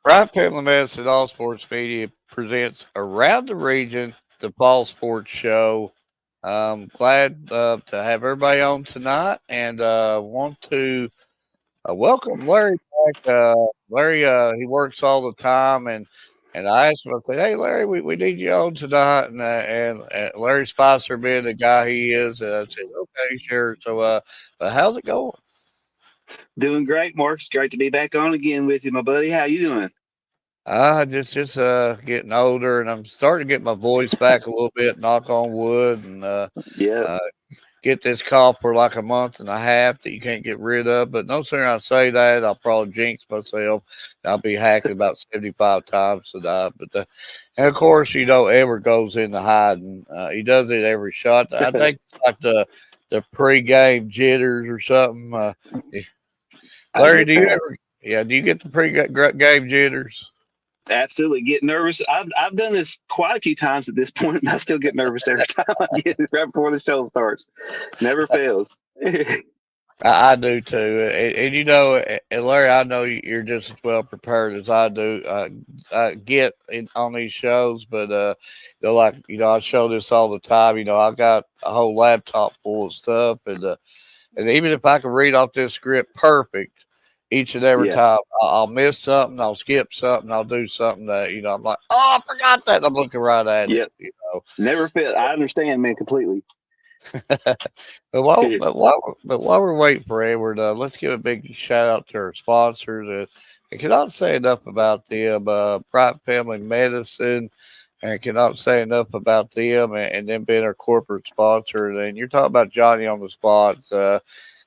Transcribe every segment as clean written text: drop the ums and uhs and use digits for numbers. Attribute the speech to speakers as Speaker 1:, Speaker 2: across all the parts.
Speaker 1: Bryant Family Medicine All Sports Media presents Around the Region, the Fall Sports Show. Glad to have everybody on tonight and want to welcome Larry back. Larry, he works all the time, and I asked him, I said, "Hey, Larry, we need you on tonight." And Larry Spicer, being the guy he is, I said, "Okay, sure." So, but how's it going?
Speaker 2: Doing great, Mark. It's great to be back on again with you, my buddy. How you doing?
Speaker 1: Just getting older, and I'm starting to get my voice back a little bit. Knock on wood, and
Speaker 2: Yep.
Speaker 1: uh, get this cough for like a month and a half that you can't get rid of. But no sooner I say that, I'll probably jinx myself. I'll be hacking about 75 times tonight. And of course, Edward goes into hiding. He does it every shot. I think it's like the pregame jitters or something.
Speaker 2: I
Speaker 1: Larry,
Speaker 2: get
Speaker 1: do you
Speaker 2: that.
Speaker 1: ever? Yeah, do you get the pregame jitters?
Speaker 2: Absolutely get nervous. I've done this quite a few times at this point, and I still get nervous every time I get it right before the show starts. Never fails.
Speaker 1: I do too, and Larry, I know you're just as well prepared as I do. I get on these shows, but I show this all the time. I got a whole laptop full of stuff, and even if I can read off this script perfect, each and every
Speaker 2: Yeah.
Speaker 1: time I'll miss something, I'll skip something, I'll do something that I'm like, oh, I forgot that. I'm looking right at it.
Speaker 2: Yep. Never fail. I understand, man, completely.
Speaker 1: But while we're waiting for Edward, let's give a big shout out to our sponsors. I cannot say enough about them. Bryant Family Medicine, and cannot say enough about them and them being our corporate sponsor. And you're talking about Johnny on the spots.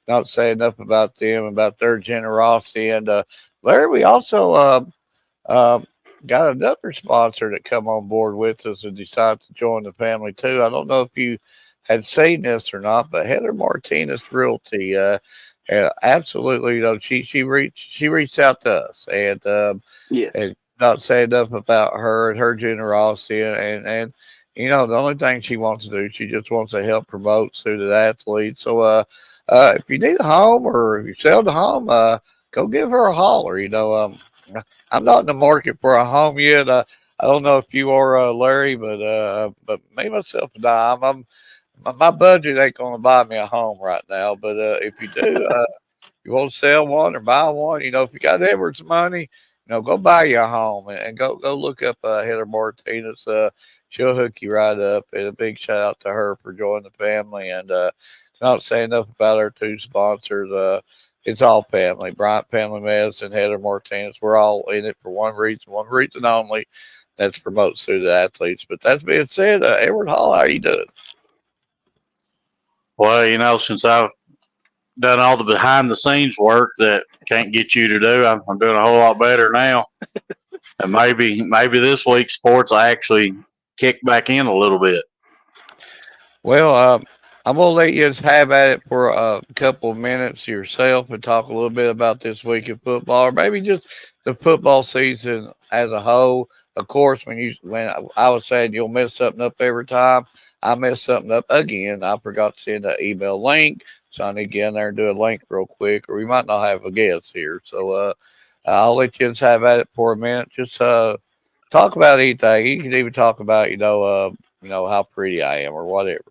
Speaker 1: Not say enough about them, about their generosity. And Larry, we also uh, got another sponsor that come on board with us and decided to join the family too. I don't know if you had seen this or not, but Heather Martinez Realty, absolutely, she reached out to us
Speaker 2: Yes.
Speaker 1: and not say enough about her and her generosity and the only thing she wants to do, she just wants to help promote student athletes. So if you need a home or if you sell the home, go give her a holler. I'm not in the market for a home yet. I don't know if you are, Larry, but me myself and my budget ain't going to buy me a home right now. But if you do, you want to sell one or buy one, if you got Edwards money, go buy you a home and go look up Heather Martinez. She'll hook you right up. And a big shout out to her for joining the family. And not saying enough about our two sponsors. It's all family. Bryant Family Medicine, Heather Martinez. We're all in it for one reason only. That's promote student athletes. But that being said, Edward Hall, how you doing?
Speaker 3: Well, since I've done all the behind the scenes work that can't get you to do, I'm doing a whole lot better now. And maybe this week sports I actually kick back in a little bit.
Speaker 1: Well, I'm gonna let you just have at it for a couple of minutes yourself and talk a little bit about this week in football, or maybe just the football season as a whole. Of course, when I was saying you'll mess something up every time, I mess something up again. I forgot to send an email link, so I need to get in there and do a link real quick, or we might not have a guest here. So I'll let you just have at it for a minute. Just talk about anything. You can even talk about how pretty I am or whatever.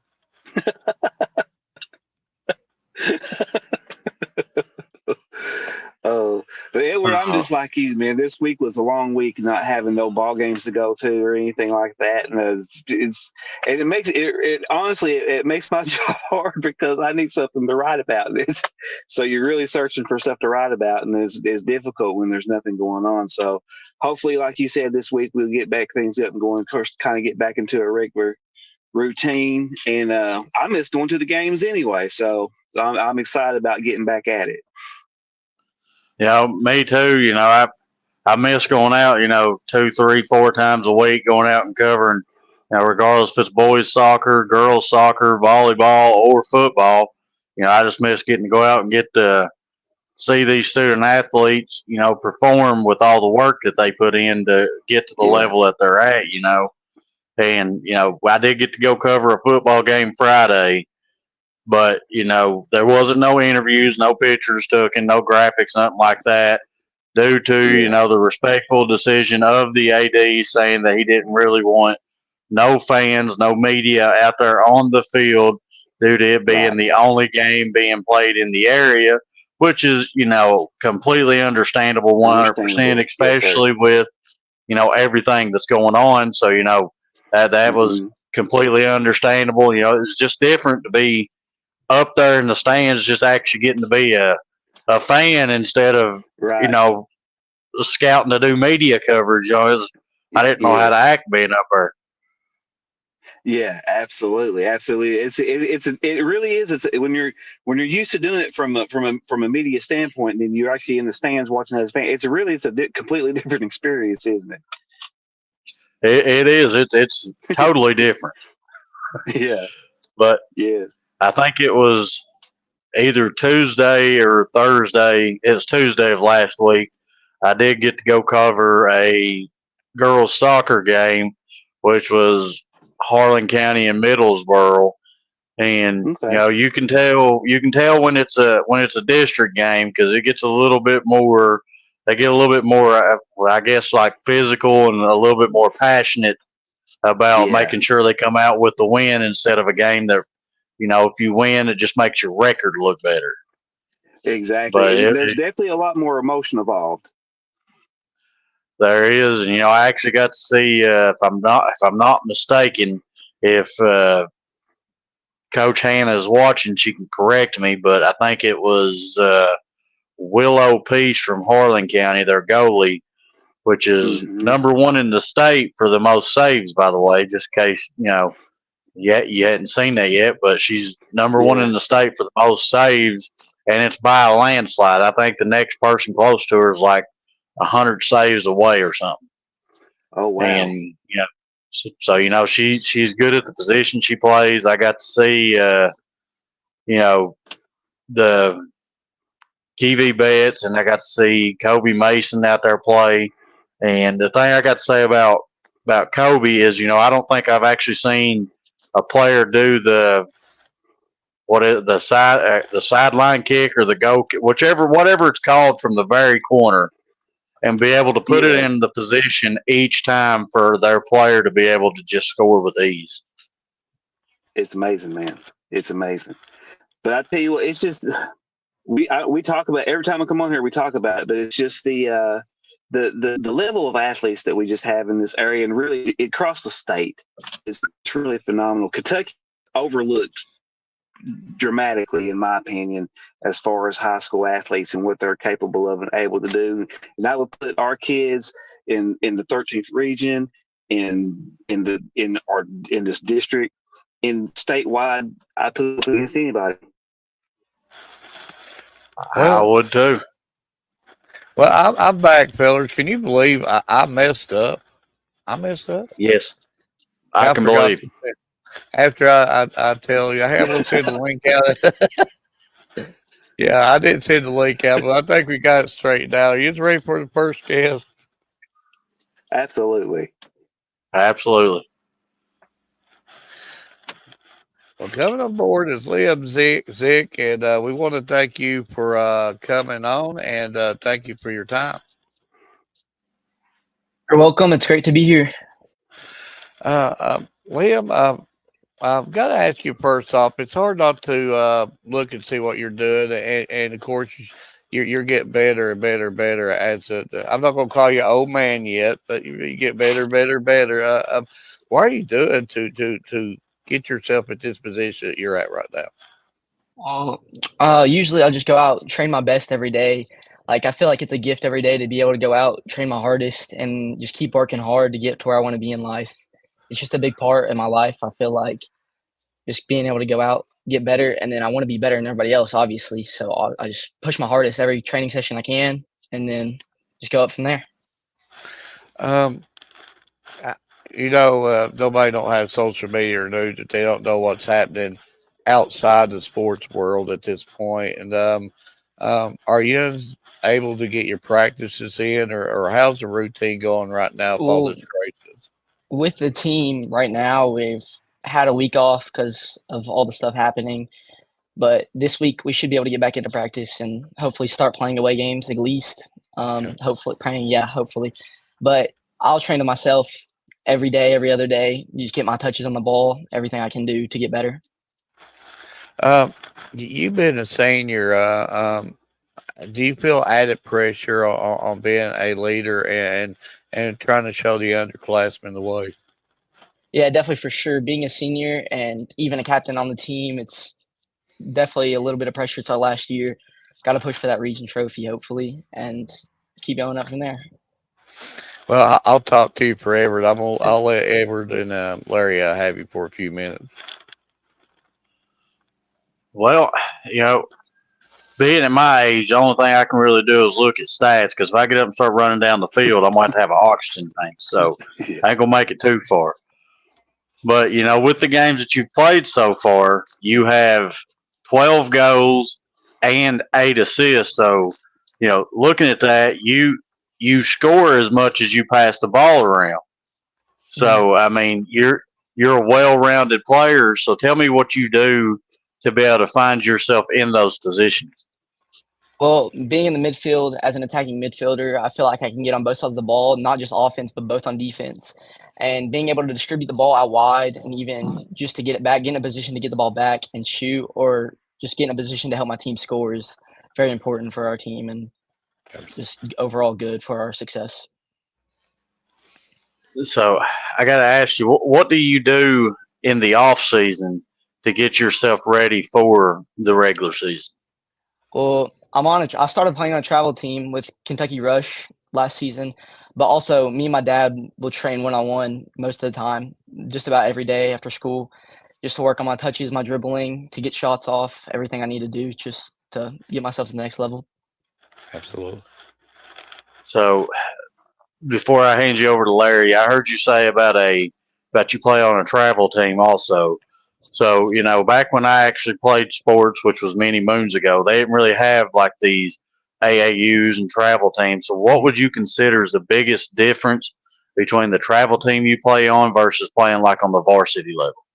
Speaker 2: Oh, but Edward, I'm
Speaker 3: Uh,
Speaker 2: just like you, man. This week was a long week, not having no ball games to go to or anything like that, and and it makes it honestly it makes my job hard because I need something to write about. This, so you're really searching for stuff to write about, and it's difficult when there's nothing going on. So hopefully, like you said, this week we'll get back things up and going. Of course, kind of get back into a regular routine, and I miss going to the games anyway, so I'm excited about getting back at it.
Speaker 3: me too. I miss going out, 2, 3, 4 times a week, going out and covering, regardless if it's boys soccer, girls soccer, volleyball, or football. I just miss getting to go out and get to see these student athletes, perform with all the work that they put in to get to the
Speaker 2: Yeah,
Speaker 3: level that they're at. And, I did get to go cover a football game Friday, but, there wasn't no interviews, no pictures taken, no graphics, nothing like that, due to,
Speaker 2: yeah,
Speaker 3: the respectful decision of the AD saying that he didn't really want no fans, no media out there on the field due to it being
Speaker 2: right.
Speaker 3: the only game being played in the area, which is, completely understandable 100%,
Speaker 2: Understandable. Yes, sir.
Speaker 3: especially with, everything that's going on. So, that was
Speaker 2: Hmm.
Speaker 3: completely understandable. It's just different to be up there in the stands, just actually getting to be a fan instead of, you
Speaker 2: Right.
Speaker 3: know, scouting to do media coverage. I didn't know how
Speaker 2: Yeah.
Speaker 3: to act being up there.
Speaker 2: Yeah. Absolutely. Absolutely. It really is. It's when you're used to doing it from a media standpoint, and then you're actually in the stands watching as a fan. It's a completely different experience, isn't
Speaker 3: It is. It's
Speaker 2: it?
Speaker 3: totally different.
Speaker 2: Yeah.
Speaker 3: But
Speaker 2: Yes.
Speaker 3: I think it was either Tuesday or Thursday. It was Tuesday of last week. I did get to go cover a girls soccer game, which was Harlan County and Middlesboro. And
Speaker 2: Okay.
Speaker 3: you can tell when it's a district game because it gets a little bit more. They get a little bit more, I guess, like physical and a little bit more passionate about
Speaker 2: Yeah.
Speaker 3: making sure they come out with the win instead of a game that, if you win, it just makes your record look better.
Speaker 2: Exactly.
Speaker 3: But
Speaker 2: And there's definitely a lot more emotion involved.
Speaker 3: there is, and I actually got to see, if I'm not mistaken, if Coach Hannah is watching, she can correct me, but I think it was Willow Peace from Harlan County, their goalie, which is
Speaker 2: Hmm.
Speaker 3: number one in the state for the most saves, by the way, just in case, yet you hadn't seen that yet, but she's number one
Speaker 2: Yeah.
Speaker 3: in the state for the most saves, and it's by a landslide. I think the next person close to her is like 100 saves away or something.
Speaker 2: Oh
Speaker 3: And
Speaker 2: wow.
Speaker 3: she's good at the position she plays. I got to see you know the Kiwi Betts, and I got to see Kobe Mason out there play. And the thing I got to say about Kobe is, I don't think I've actually seen a player do the sideline kick or the go, whatever it's called, from the very corner, and be able to put it
Speaker 2: Yeah.
Speaker 3: in the position each time for their player to be able to just score with ease.
Speaker 2: It's amazing, man. It's amazing. But I tell you what, it's just we talk about every time I come on here, we talk about it, but it's just the level of athletes that we just have in this area, and really across the state is truly phenomenal. Kentucky overlooked dramatically, in my opinion, as far as high school athletes and what they're capable of and able to do. And I would put our kids in the 13th region, in this district, in statewide. I put up against anybody.
Speaker 3: I
Speaker 1: Well,
Speaker 3: would too.
Speaker 1: I'm back, fellas. Can you believe I messed up? I messed up.
Speaker 3: Yes, I
Speaker 1: I
Speaker 3: can
Speaker 1: forgot
Speaker 3: believe.
Speaker 1: to after I tell you, I have to send the link out. Yeah, I didn't send the link out, but I think we got it straightened out. Are you ready for the first guest?
Speaker 2: Absolutely.
Speaker 3: Absolutely.
Speaker 1: Well, coming on board is Liam Zick, and we want to thank you for coming on, and thank you for your time.
Speaker 4: You're welcome. It's great to be here.
Speaker 1: Liam, I've got to ask you first off. It's hard not to look and see what you're doing, and of course, you're getting better and better and better as I'm not gonna call you old man yet, but you get better, better, better. What are you doing to get yourself at this position that you're at right now?
Speaker 4: Usually I'll just go out, train my best every day. Like I feel like it's a gift every day to be able to go out, train my hardest, and just keep working hard to get to where I want to be in life. It's just a big part in my life. I feel like just being able to go out, get better, and then I want to be better than everybody else, obviously. So I just push my hardest every training session I can, and then just go up from there.
Speaker 1: Um, I- nobody don't have social media or news that they don't know what's happening outside the sports world at this point. And are you able to get your practices in, or how's the routine going right now with all
Speaker 4: Well,
Speaker 1: this craziness?
Speaker 4: with the team right now, we've had a week off because of all the stuff happening. But this week we should be able to get back into practice and hopefully start playing away games at least.
Speaker 1: Okay.
Speaker 4: Hopefully praying, yeah, hopefully. But I'll train to myself every day, every other day. Just get my touches on the ball, everything I can do to get better.
Speaker 1: Um, you've been a senior. Do you feel added pressure on being a leader and trying to show the underclassmen the way?
Speaker 4: Yeah, definitely for sure. Being a senior and even a captain on the team, it's definitely a little bit of pressure. It's our last year. Got to push for that region trophy, hopefully, and keep going up from there.
Speaker 1: Well, I'll talk to you forever. I'll let Edward and Larry have you for a few minutes.
Speaker 3: Well, you know, being at my age, the only thing I can really do is look at stats because if I get up and start running down the field, I'm going to have an oxygen tank. So
Speaker 2: Yeah.
Speaker 3: I ain't going to make it too far. But, with the games that you've played so far, you have 12 goals and 8 assists. So, looking at that, you score as much as you pass the ball around. So, I mean, you're a well-rounded player. So tell me what you do to be able to find yourself in those positions.
Speaker 4: Well, being in the midfield as an attacking midfielder, I feel like I can get on both sides of the ball, not just offense, but both on defense. And being able to distribute the ball out wide and even just to get it back, get in a position to get the ball back and shoot, or just get in a position to help my team score is very important for our team and just overall good for our success.
Speaker 3: So I got to ask you, what do you do in the off season to get yourself ready for the regular season?
Speaker 4: Well, I started playing on a travel team with Kentucky Rush last season, but also me and my dad will train one-on-one most of the time, just about every day after school, just to work on my touches, my dribbling, to get shots off, everything I need to do just to get myself to the next level.
Speaker 1: Absolutely.
Speaker 3: So before I hand you over to Larry, I heard you say about you play on a travel team also. So, back when I actually played sports, which was many moons ago, they didn't really have like these AAUs and travel teams. So, what would you consider is the biggest difference between the travel team you play on versus playing like on the varsity level?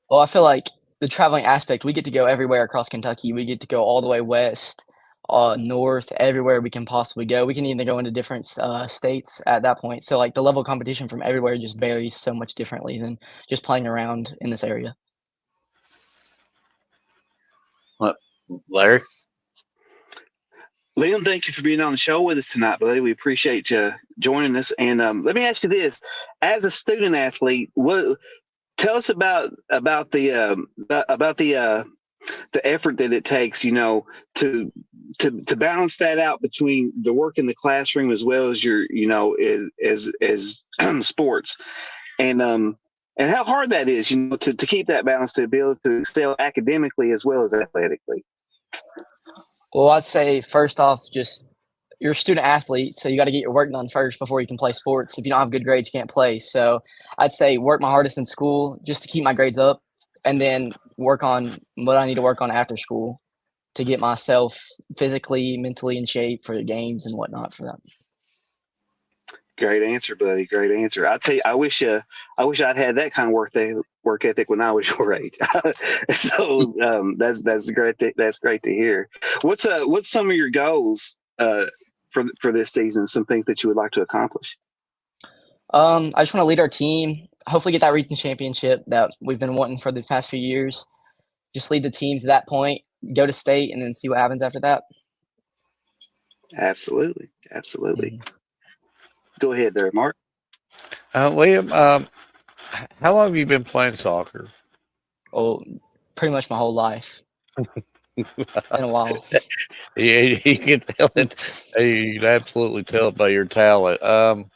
Speaker 4: Well, I feel like the traveling aspect, we get to go everywhere across Kentucky. We get to go all the way west, north, everywhere we can possibly go. We can even go into different states at that point. So, like the level of competition from everywhere just varies so much differently than just playing around in this area.
Speaker 3: Larry?
Speaker 2: Liam, thank you for being on the show with us tonight, buddy. We appreciate you joining us. And let me ask you this: as a student athlete, tell us about the effort that it takes, to balance that out between the work in the classroom as well as your, as sports, and how hard that is, to keep that balance, to be able to excel academically as well as athletically.
Speaker 4: Well, I'd say first off, just you're a student athlete, so you got to get your work done first before you can play sports. If you don't have good grades, you can't play. So I'd say work my hardest in school just to keep my grades up, and then work on what I need to work on after school to get myself physically, mentally in shape for the games and whatnot for that.
Speaker 2: Great answer, buddy. Great answer. I tell you, I wish I'd had that kind of work ethic when I was your age. So that's great. That's great to hear. What's some of your goals for this season? Some things that you would like to accomplish?
Speaker 4: I just want to lead our team. Hopefully, get that region championship that we've been wanting for the past few years. just lead the team to that point, go to state, and then see what happens after that.
Speaker 2: Absolutely. Absolutely.
Speaker 4: Mhm.
Speaker 2: Go ahead there, Mark.
Speaker 1: Liam, how long have you been playing soccer?
Speaker 4: Oh, pretty much my whole life. Been a while.
Speaker 1: Yeah, you can tell it. You can absolutely tell by your talent. I'm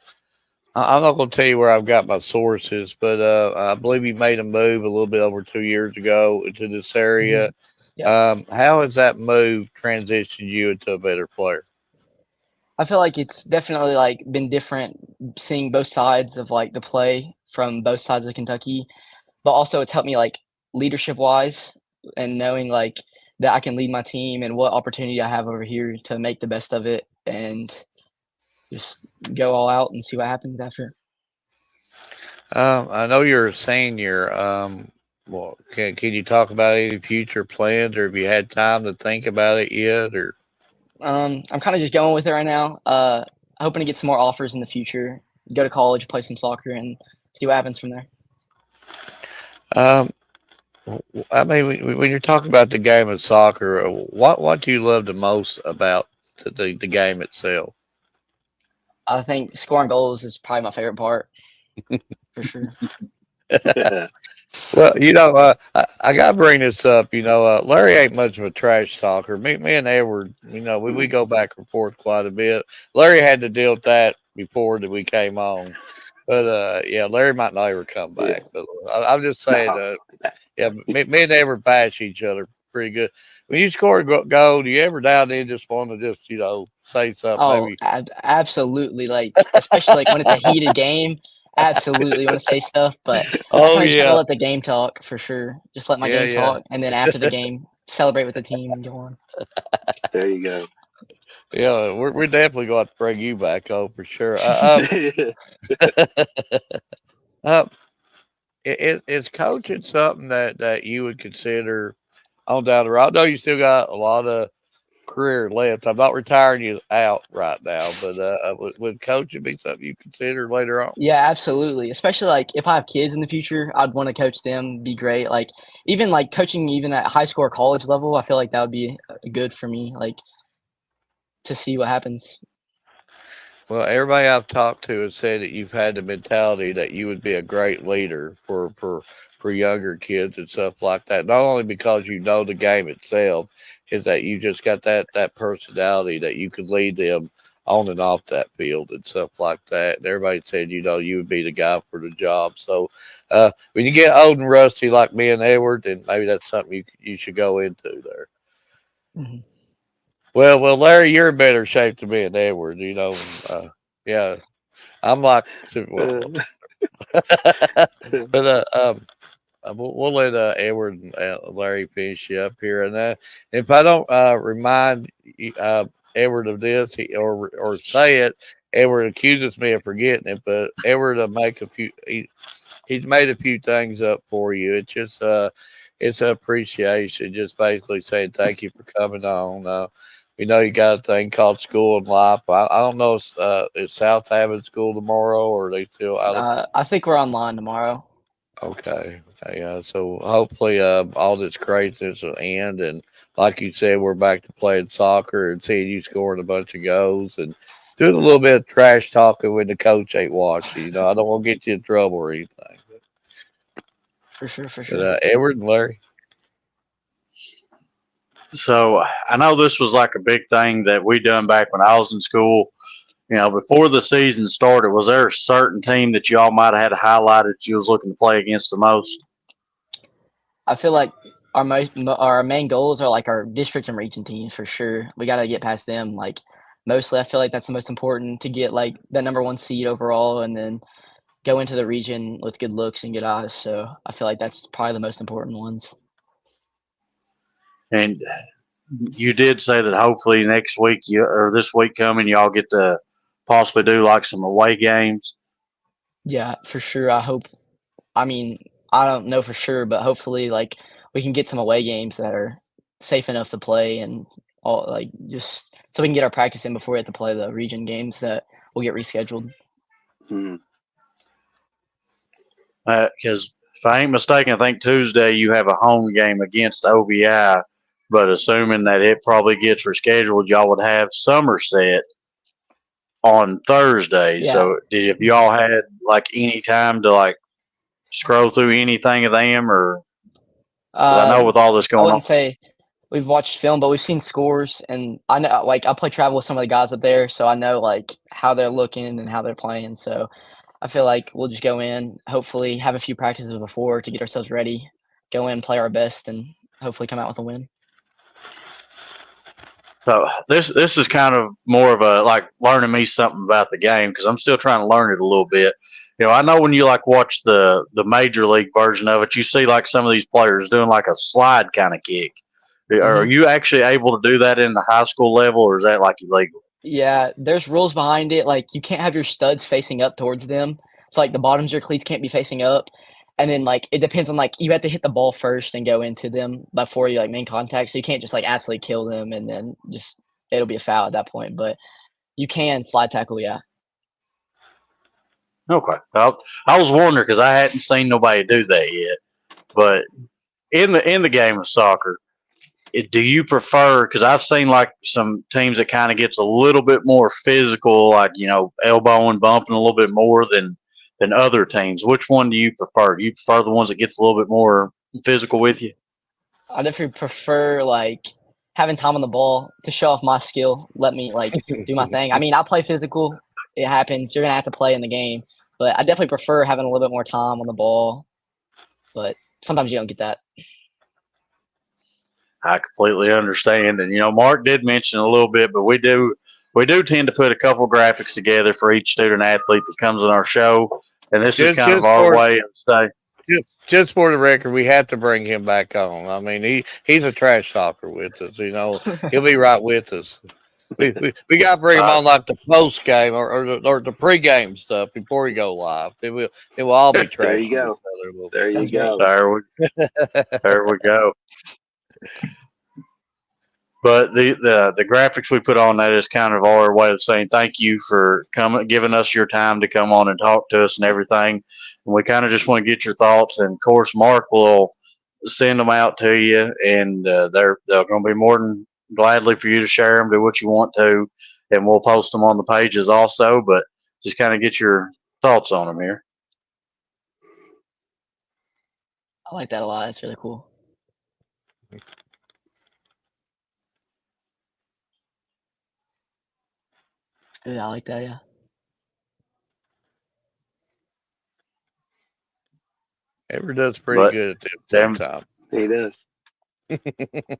Speaker 1: not going to tell you where I've got my sources, but I believe you made a move a little bit over 2 years ago into this area.
Speaker 4: Mhm. Yeah.
Speaker 1: How has that move transitioned you into a better player?
Speaker 4: I feel like it's definitely like been different seeing both sides of like the play from both sides of Kentucky, but also it's helped me like leadership wise and knowing like that I can lead my team and what opportunity I have over here to make the best of it and just go all out and see what happens after.
Speaker 1: I know you're a senior. Well, can you talk about any future plans, or have you had time to think about it yet? Or
Speaker 4: I'm kind of just going with it right now. Hoping to get some more offers in the future, go to college, play some soccer, and see what happens from there.
Speaker 1: um, I mean, when you're talking about the game of soccer, what do you love the most about the game itself?
Speaker 4: I think scoring goals is probably my favorite part for sure.
Speaker 1: Well, I got to bring this up. Larry ain't much of a trash talker. Me and Edward, we go back and forth quite a bit. Larry had to deal with that before that we came on. But yeah, Larry might not ever come
Speaker 2: Yeah.
Speaker 1: back. But I'm just saying,
Speaker 2: No.
Speaker 1: yeah, me and Edward bash each other pretty good. When you score a goal, do you ever down there just want to just say something?
Speaker 4: Oh,
Speaker 1: Maybe.
Speaker 4: absolutely! Like especially like when it's a heated game, absolutely want to say stuff, but I
Speaker 1: Oh
Speaker 4: kind of just gotta
Speaker 1: yeah,
Speaker 4: let the game talk for sure. Just let my
Speaker 1: yeah,
Speaker 4: game
Speaker 1: yeah,
Speaker 4: talk, and then after the game, celebrate with the team and go on.
Speaker 2: There you go.
Speaker 1: yeah. We're definitely going to bring you back on for sure. Uh, is coaching something that you would consider on down the road? I know you still got a lot of career left. I'm not retiring you out right now, but would coaching be something you consider later on?
Speaker 4: Yeah, absolutely. Especially like if I have kids in the future, I'd want to coach them. Be great. Like even like coaching even at high school or college level, I feel like that would be good for me. Like to see what happens.
Speaker 1: Well, everybody I've talked to has said that you've had the mentality that you would be a great leader for younger kids and stuff like that. Not only because you know the game itself, is that you just got that personality that you could lead them on and off that field and stuff like that. And everybody said, you would be the guy for the job. So when you get old and rusty like me and Edward, then maybe that's something you should go into there.
Speaker 4: Mhm.
Speaker 1: Well, Larry, you're in better shape than me and Edward. Yeah, I'm like, well,
Speaker 2: Uh,
Speaker 1: but we'll let Edward and Larry finish you up here. And if I don't remind Edward of this, or say it, Edward accuses me of forgetting it. But Edward will make a few. He's made a few things up for you. It's an appreciation, just basically saying thank you for coming on. We know you got a thing called School and Life. I don't know if is South having school tomorrow, or are they still out of.
Speaker 4: I think we're online tomorrow.
Speaker 1: Okay. Okay. So hopefully, all this craziness will end, and like you said, we're back to playing soccer and seeing you scoring a bunch of goals and doing a little bit of trash talking when the coach ain't watching. I don't want to get you in trouble or anything.
Speaker 4: For sure, for
Speaker 1: But
Speaker 4: sure.
Speaker 1: Edward and Larry.
Speaker 3: So I know this was like a big thing that we done back when I was in school. Before the season started, was there a certain team that y'all might have had highlighted that you was looking to play against the most?
Speaker 4: I feel like our main goals are like our district and region teams for sure. We got to get past them. Like mostly, I feel like that's the most important to get like the number one seed overall, and then go into the region with good looks and good eyes. So I feel like that's probably the most important ones.
Speaker 3: And you did say that hopefully next week or this week coming, y'all get to possibly do like some away games.
Speaker 4: Yeah, for sure. I hope. I mean, I don't know for sure, but hopefully, like we can get some away games that are safe enough to play, and all like just so we can get our practice in before we have to play the region games that will get rescheduled.
Speaker 2: hmm.
Speaker 3: Because if I ain't mistaken, I think Tuesday you have a home game against OBI. But assuming that it probably gets rescheduled, y'all would have Somerset on Thursday.
Speaker 4: Yeah.
Speaker 3: So, if y'all had like any time to like scroll through anything of them, or because I know with all this
Speaker 4: I
Speaker 3: going on,
Speaker 4: wouldn't say we've watched film, but we've seen scores, and I know like I play travel with some of the guys up there, so I know like how they're looking and how they're playing. So I feel like we'll just go in, hopefully have a few practices before to get ourselves ready, go in, play our best, and hopefully come out with a win.
Speaker 3: so this is kind of more of a like learning me something about the game because I'm still trying to learn it a little bit. I know when you like watch the major league version of it, you see like some of these players doing like a slide kind of kick. Are you actually able to do that in the high school level, or is that like illegal?
Speaker 4: Yeah, there's rules behind it. Like you can't have your studs facing up towards them. So like the bottoms of your cleats can't be facing up. And then like it depends on like you have to hit the ball first and go into them before you like make contact. So you can't just like absolutely kill them and then just it'll be a foul at that point. But you can slide tackle, yeah.
Speaker 3: Okay, I was wondering because I hadn't seen nobody do that yet. But in the game of soccer, do you prefer? Because I've seen like some teams that kind of gets a little bit more physical, like elbowing, bumping a little bit more than other teams. Which one do you prefer? Do you prefer the ones that gets a little bit more physical with you?
Speaker 4: I definitely prefer like having time on the ball to show off my skill. Let me like do my thing. I mean, I play physical. It happens. You're gonna have to play in the game. But I definitely prefer having a little bit more time on the ball. But sometimes you don't get that.
Speaker 3: I completely understand, and Mark did mention a little bit, but we do tend to put a couple graphics together for each student athlete that comes on our show, and this is
Speaker 1: Just,
Speaker 3: kind of
Speaker 1: just
Speaker 3: our
Speaker 1: for
Speaker 3: way of saying,
Speaker 1: just for the record, we have to bring him back on. I mean, he's a trash talker with us. He'll be right with us. We got to bring him on like the post game or the pregame stuff before we go live. They will all be
Speaker 2: There
Speaker 1: trashing
Speaker 2: you go.
Speaker 1: each other a little
Speaker 2: There you
Speaker 4: Sounds great.
Speaker 2: go.
Speaker 3: there we go. But the graphics we put on that is kind of our way of saying thank you for giving us your time to come on and talk to us and everything. And we kind of just want to get your thoughts. And of course, Mark will send them out to you, and they're going to be more than gladly for you to share them, do what you want to, and we'll post them on the pages also. But just kind of get your thoughts on them here.
Speaker 4: I like that a lot. It's really cool. Yeah, I like that. Yeah.
Speaker 1: Ever does pretty
Speaker 3: But
Speaker 1: good at the same
Speaker 3: them,
Speaker 1: time.
Speaker 2: He does.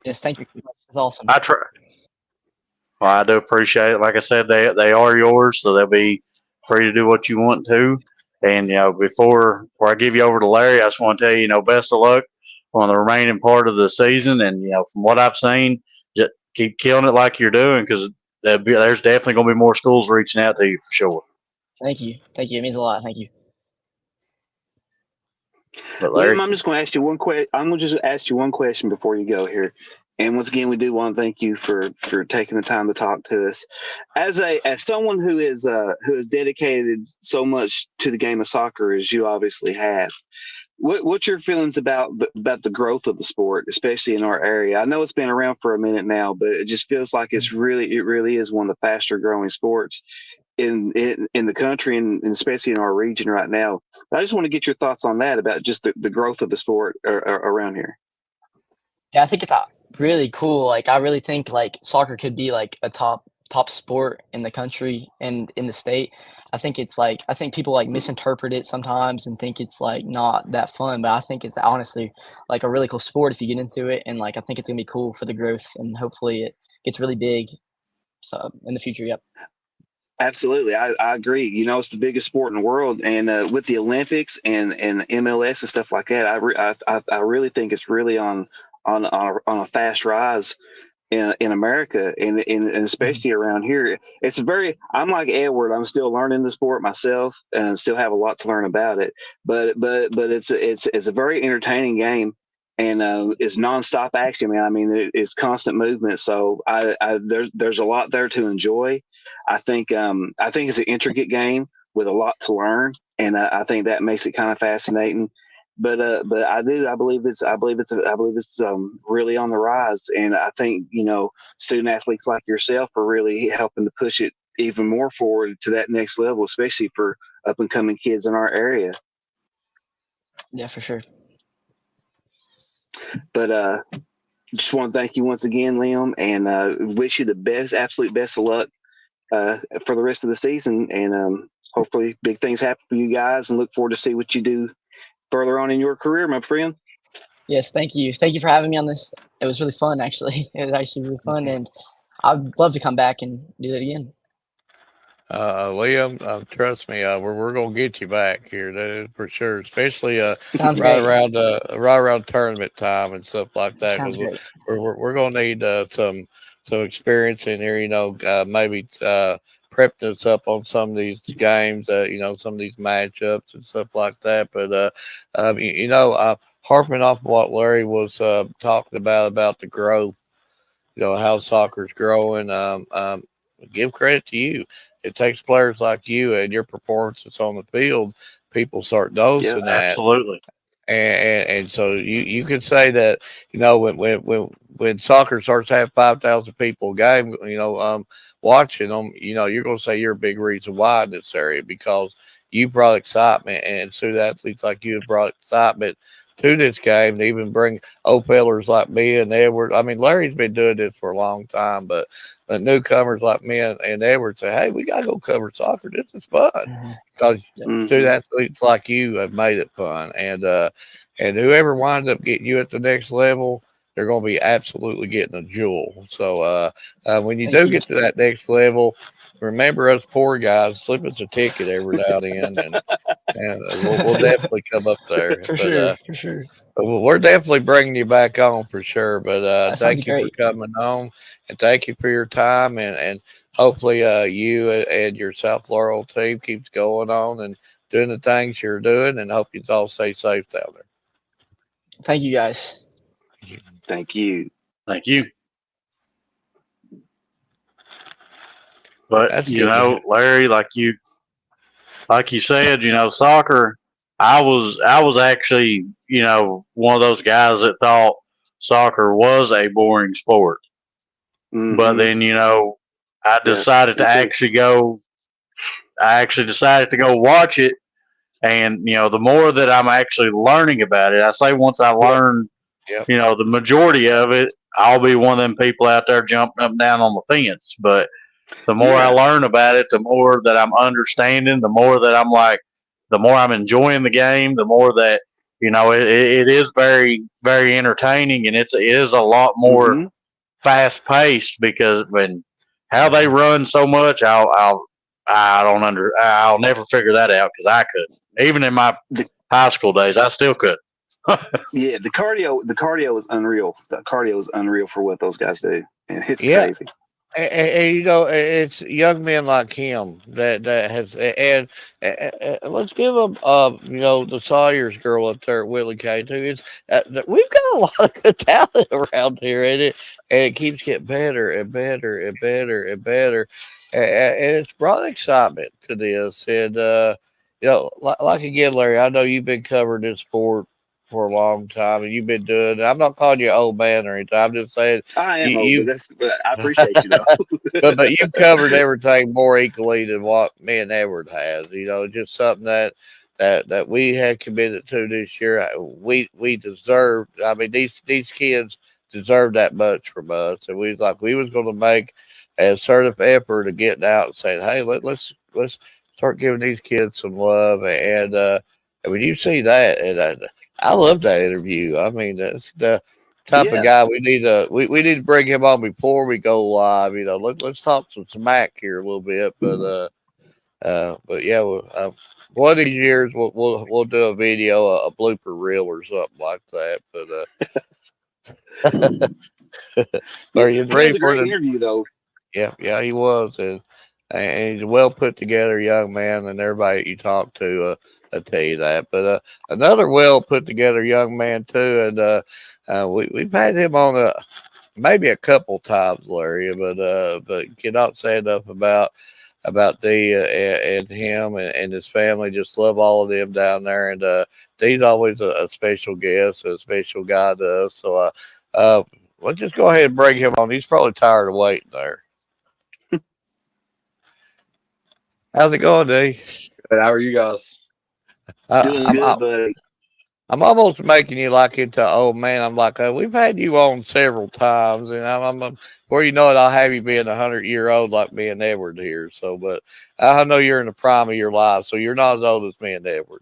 Speaker 4: Yes, thank you. It's awesome.
Speaker 3: I try. Well, I do appreciate it. Like I said, they are yours, so they'll be free to do what you want to. And before I give you over to Larry, I just want to tell you, best of luck on the remaining part of the season. And from what I've seen, just keep killing it like you're doing, because there's definitely going to be more schools reaching out to you for sure.
Speaker 4: Thank you. Thank you. It means a lot. Thank you.
Speaker 3: But Larry,
Speaker 2: William, I'm just going to ask you one question. I'm going to just ask you one question before you go here. And once again, we do want to thank you for taking the time to talk to us. As someone who is dedicated so much to the game of soccer as you obviously have, what's your feelings about the growth of the sport, especially in our area? I know it's been around for a minute now, but it just feels like it really is one of the faster growing sports in the country and especially in our region right now. I just want to get your thoughts on that, about just the growth of the sport around here.
Speaker 4: Yeah, I think it's really cool. Like, I really think like soccer could be like a top sport in the country and in the state. I think people like misinterpret it sometimes and think it's like not that fun, but I think it's honestly like a really cool sport if you get into it. And like I think it's gonna be cool for the growth and hopefully it gets really big. So in the future, yep.
Speaker 2: Absolutely, I agree. It's the biggest sport in the world, and with the Olympics and MLS and stuff like that, I really think it's really on a fast rise in America, and especially around here. I'm like Edward. I'm still learning the sport myself, and still have a lot to learn about it. But it's a very entertaining game, and it's nonstop action, man. I mean, it's constant movement. So there's a lot there to enjoy. I think it's an intricate game with a lot to learn, and I think that makes it kind of fascinating. but I believe it's really on the rise, and I think student athletes like yourself are really helping to push it even more forward to that next level, especially for up and coming kids in our area.
Speaker 4: Yeah, for sure.
Speaker 2: But just want to thank you once again, Liam, and wish you the best, absolute best of luck for the rest of the season, and hopefully big things happen for you guys, and look forward to see what you do further on in your career, my friend.
Speaker 4: Yes, thank you. Thank you for having me on this. It was really fun, actually. It was actually really fun, and I'd love to come back and do that again.
Speaker 1: Liam, trust me, we're gonna get you back here, that is for sure. Especially
Speaker 4: Sounds great.
Speaker 1: right around tournament time and stuff like that.
Speaker 4: Sounds
Speaker 1: 'Cause
Speaker 4: great.
Speaker 1: we're gonna need some experience in here. Maybe prepping us up on some of these games. Some of these matchups and stuff like that. But harping off what Larry was talking about the growth. How soccer's growing. Give credit to you. It takes players like you and your performances on the field. People start
Speaker 2: Yeah,
Speaker 1: noticing that,
Speaker 3: Absolutely.
Speaker 1: and so you could say that when soccer starts to have 5,000 people a game, watching them, you're going to say you're a big reason why in this area because you brought excitement, and student athletes like you have brought excitement to this game to even bring old fellers like me and Edward. I mean, Larry's been doing this for a long time, but newcomers like me and Edward say, hey, we got to go cover soccer. This is fun because
Speaker 2: Mhm.
Speaker 1: student athletes like you have made it fun. And whoever winds up getting you at the next level, they're going to be absolutely getting a jewel. So when you
Speaker 4: Thank
Speaker 1: do
Speaker 4: you.
Speaker 1: get to that next level, remember us poor guys, slip us a ticket every now and then, and we'll definitely come up there.
Speaker 4: For
Speaker 1: But
Speaker 4: sure. For sure.
Speaker 1: we're definitely bringing you back on for sure. But
Speaker 4: That sounds
Speaker 1: thank you for
Speaker 4: great.
Speaker 1: coming on, and thank you for your time. And hopefully you and your South Laurel team keeps going on and doing the things you're doing. And hope you all stay safe down there.
Speaker 4: Thank you, guys.
Speaker 2: Thank you.
Speaker 3: Thank you. But
Speaker 1: That's good.
Speaker 3: Larry, like you said, soccer. I was actually, one of those guys that thought soccer was a boring sport. But
Speaker 2: Mm-hmm.
Speaker 3: then, I
Speaker 2: Yeah,
Speaker 3: decided
Speaker 2: me
Speaker 3: to
Speaker 2: too.
Speaker 3: actually go. I actually decided to go watch it, and the more that I'm actually learning about it, I say once I
Speaker 2: Yep.
Speaker 3: learn,
Speaker 1: Yep.
Speaker 3: the majority of it, I'll be one of them people out there jumping up and down on the fence. But the more I
Speaker 2: Yeah.
Speaker 3: learn about it, the more that I'm understanding, the more that the more I'm enjoying the game, the more that it is very, very entertaining, and it is a lot more
Speaker 2: Mm-hmm.
Speaker 3: fast paced because when how they run so much, I'll never figure that out because I could even in my
Speaker 2: The,
Speaker 3: high school days I still could.
Speaker 2: yeah, the cardio is unreal. The cardio is unreal for what those guys do, and it's
Speaker 1: Yeah.
Speaker 2: crazy.
Speaker 1: And it's young men like him that has and let's give him the Sawyer's girl up there at Willie K too. We've got a lot of good talent around here, and it keeps getting better and better and better and better, and it's brought excitement to this. And like again, Larry, I know you've been covering this sport for a long time, and you've been doing. I'm not calling you an old man or anything. I'm just saying
Speaker 2: I am old,
Speaker 1: you
Speaker 2: but I appreciate you though.
Speaker 1: but you've covered everything more equally than what me and Edward has. Just something that we had committed to this year. We deserve. I mean, these kids deserve that much from us, and we was going to make a assertive effort of getting out and saying, hey, let's start giving these kids some love. And when you see that, and I love that interview. I mean, that's the type of
Speaker 2: Yeah.
Speaker 1: guy we need to bring him on before we go live. Let's talk some smack here a little bit, but yeah, one of these years we'll do a video, a blooper reel or something like that.
Speaker 2: Yeah.
Speaker 1: Are you
Speaker 2: He was
Speaker 1: ready
Speaker 2: a
Speaker 1: for
Speaker 2: great
Speaker 1: the?
Speaker 2: interview though.
Speaker 1: Yeah, he was, and he's a well put together young man, and everybody that you talk to. I tell you that, but another well put together young man too, and we've had him on maybe a couple times, Larry, but cannot say enough about D and him and his family. Just love all of them down there, and D's always a special guest, a special guy to us. So let's just go ahead and bring him on. He's probably tired of waiting there. How's it going, D?
Speaker 5: But how are you guys?
Speaker 2: Doing
Speaker 1: I'm
Speaker 2: good, buddy.
Speaker 1: I'm almost making you like into old man. I'm like, we've had you on several times, and before you know it, I'll have you being 100-year-old like me and Edward here. So, but I know you're in the prime of your life, so you're not as old as me and Edward.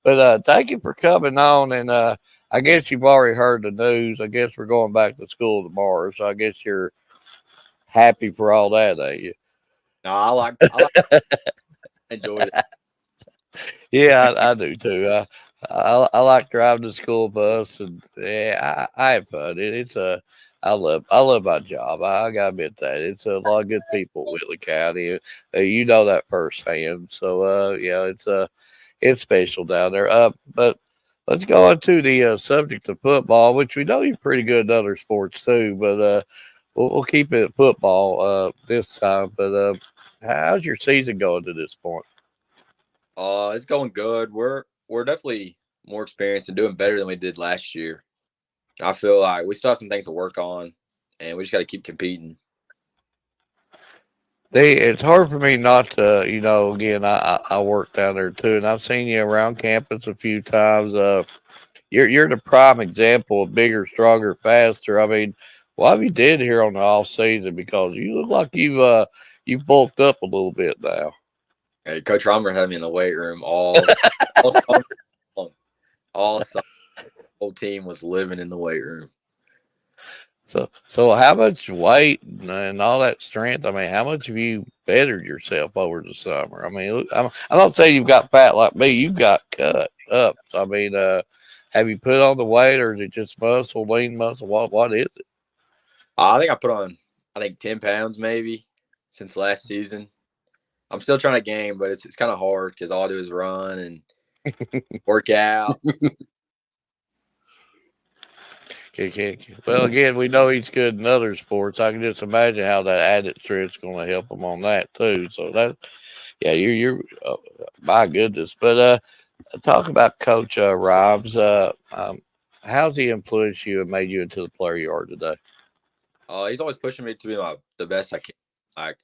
Speaker 1: but thank you for coming on, and I guess you've already heard the news. I guess we're going back to school tomorrow, so I guess you're happy for all that, ain't you?
Speaker 5: No, I enjoyed it.
Speaker 1: Yeah, I do too. I like driving the school bus, and yeah, I have fun. I love my job. I gotta admit that it's a lot of good people in Whitley County. You know that firsthand. So yeah, it's special down there. But let's go on to the subject of football, which we know you're pretty good at other sports too. But we'll keep it at football this time. But how's your season going to this point?
Speaker 5: It's going good. We're definitely more experienced and doing better than we did last year. I feel like we still have some things to work on, and we just got to keep competing.
Speaker 1: It's hard for me not to, again, I work down there too, and I've seen you around campus a few times. You're the prime example of bigger, stronger, faster. I mean, what have you did here on the off season? Because you look like you've bulked up a little bit now.
Speaker 5: Hey, Coach Romer had me in the weight room all summer long. All summer. The whole team was living in the weight room.
Speaker 1: So how much weight and all that strength? I mean, how much have you bettered yourself over the summer? I mean, I'm not saying you've got fat like me. You've got cut up. I mean, have you put on the weight, or is it just muscle, lean muscle? What is it?
Speaker 5: I think I put on 10 pounds maybe since last season. I'm still trying to gain, but it's kind of hard because all I do is run and work out.
Speaker 1: Well, again, we know he's good in other sports. I can just imagine how that added strength is going to help him on that too. So yeah, you're my goodness. But talk about Coach Rhymes. How's he influenced you and made you into the player you are today?
Speaker 5: He's always pushing me to be the best I can. Like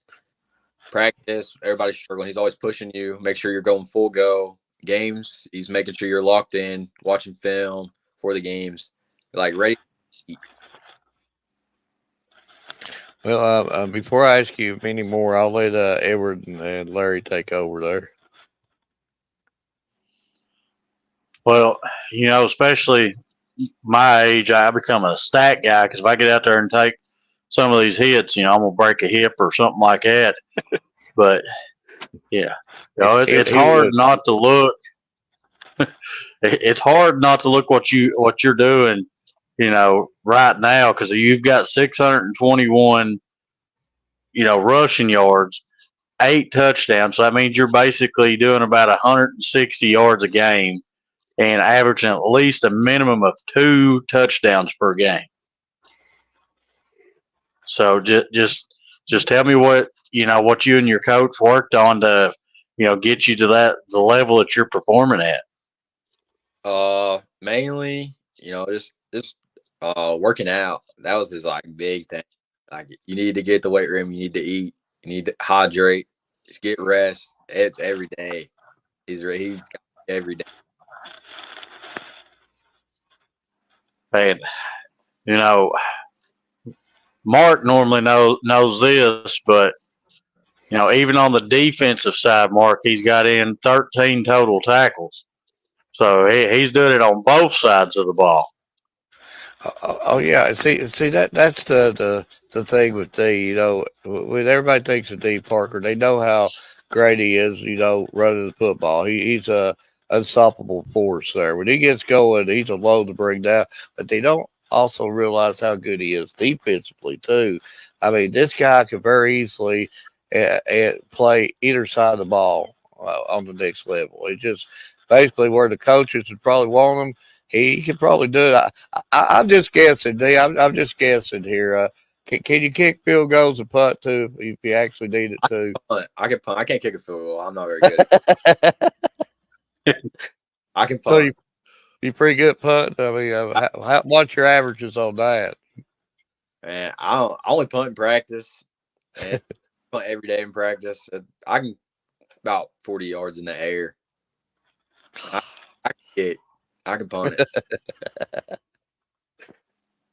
Speaker 5: practice, everybody's struggling. He's always pushing you. Make sure you're going full go. Games, he's making sure you're locked in, watching film for the games, like ready.
Speaker 1: Well, before I ask you any more, I'll let Edward and Larry take over there.
Speaker 3: Well, especially my age, I become a stat guy because if I get out there and take some of these hits, I'm gonna break a hip or something like that. But yeah, it's hard not to look. It's hard not to look what you're doing, right now because you've got 621, rushing yards, 8 touchdowns. So that means you're basically doing about 160 yards a game and averaging at least a minimum of 2 touchdowns per game. So just tell me what you and your coach worked on to get you to the level that you're performing at.
Speaker 5: Mainly, just working out. That was his big thing. Like you need to get the weight room, you need to eat, you need to hydrate, just get rest. It's every day. He's every day.
Speaker 3: And Mark normally knows this, but even on the defensive side, Mark, he's got in 13 total tackles. So he's doing it on both sides of the ball.
Speaker 1: Oh yeah, see that's the thing with D. When everybody thinks of D Parker, they know how great he is. Running the football, he's a unstoppable force there. When he gets going, he's a load to bring down. But they don't also realize how good he is defensively too. I mean, this guy could very easily play either side of the ball on the next level. It just basically where the coaches would probably want him. He could probably do it. I'm just guessing, D. I'm just guessing here. Can you kick field goals and putt too if you actually need it to?
Speaker 5: Punt. I can punt. I can't kick a field goal. I'm not very good at it. I can
Speaker 1: So
Speaker 5: punt.
Speaker 1: you pretty good putt. I mean, what's your averages on that?
Speaker 5: And I only punt in practice. And it's punt every day in practice. I can about 40 yards in the air. I can kick. I can punt it.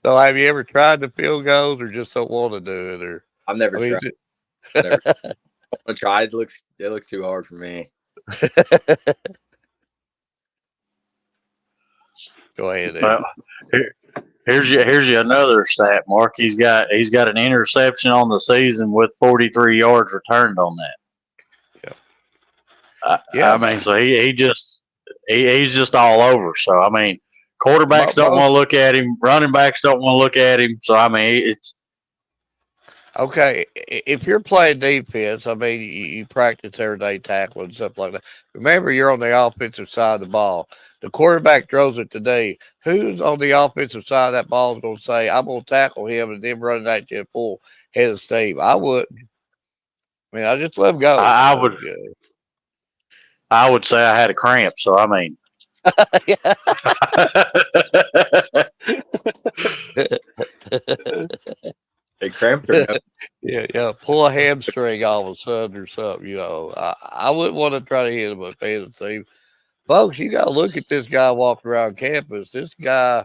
Speaker 1: So have you ever tried the field goals or just don't want to do it? Or
Speaker 5: I've never
Speaker 1: I mean,
Speaker 5: tried. Never. I want to try. It looks too hard for me.
Speaker 1: Go ahead.
Speaker 3: Well, here's you another stat, Mark. He's got an interception on the season with 43 yards returned on that.
Speaker 1: Yeah.
Speaker 3: I mean, so he's just all over. So I mean, quarterbacks don't want to look at him. Running backs don't want to look at him. So I mean, it's
Speaker 1: okay. If you're playing defense, I mean, you practice everyday tackling and stuff like that. Remember, you're on the offensive side of the ball. The quarterback throws it today. Who's on the offensive side of that ball is going to say, "I'm going to tackle him," and then running at you full head of steam? I wouldn't. I mean, I just let him go.
Speaker 3: I would say I had a cramp. So I mean.
Speaker 5: A cramp or no?
Speaker 1: Yeah. Pull a hamstring all of a sudden or something. I wouldn't want to try to hit him up head of steam. Folks, you got to look at this guy walking around campus. This guy,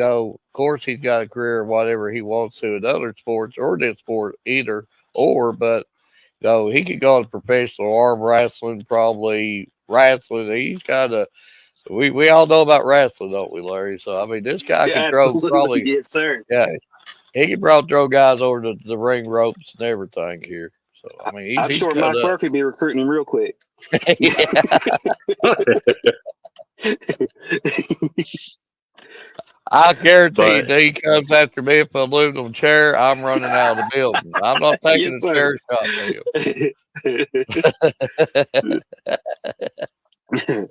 Speaker 1: of course, he's got a career in whatever he wants to in other sports or this sport either, but he could go to professional arm wrestling, probably wrestling. He's kind of, we all know about wrestling, don't we, Larry? So, I mean, this guy can throw probably,
Speaker 2: yes, sir.
Speaker 1: yeah, he can probably throw guys over the ring ropes and everything here. So, I mean,
Speaker 2: I'm
Speaker 1: he's
Speaker 2: sure
Speaker 1: cut
Speaker 2: Mike
Speaker 1: up.
Speaker 2: Murphy be recruiting him real quick.
Speaker 1: I guarantee you, he comes after me if I lose on chair. I'm running out of the building. I'm not taking
Speaker 2: Yes,
Speaker 1: a
Speaker 2: sir.
Speaker 1: chair shot to him.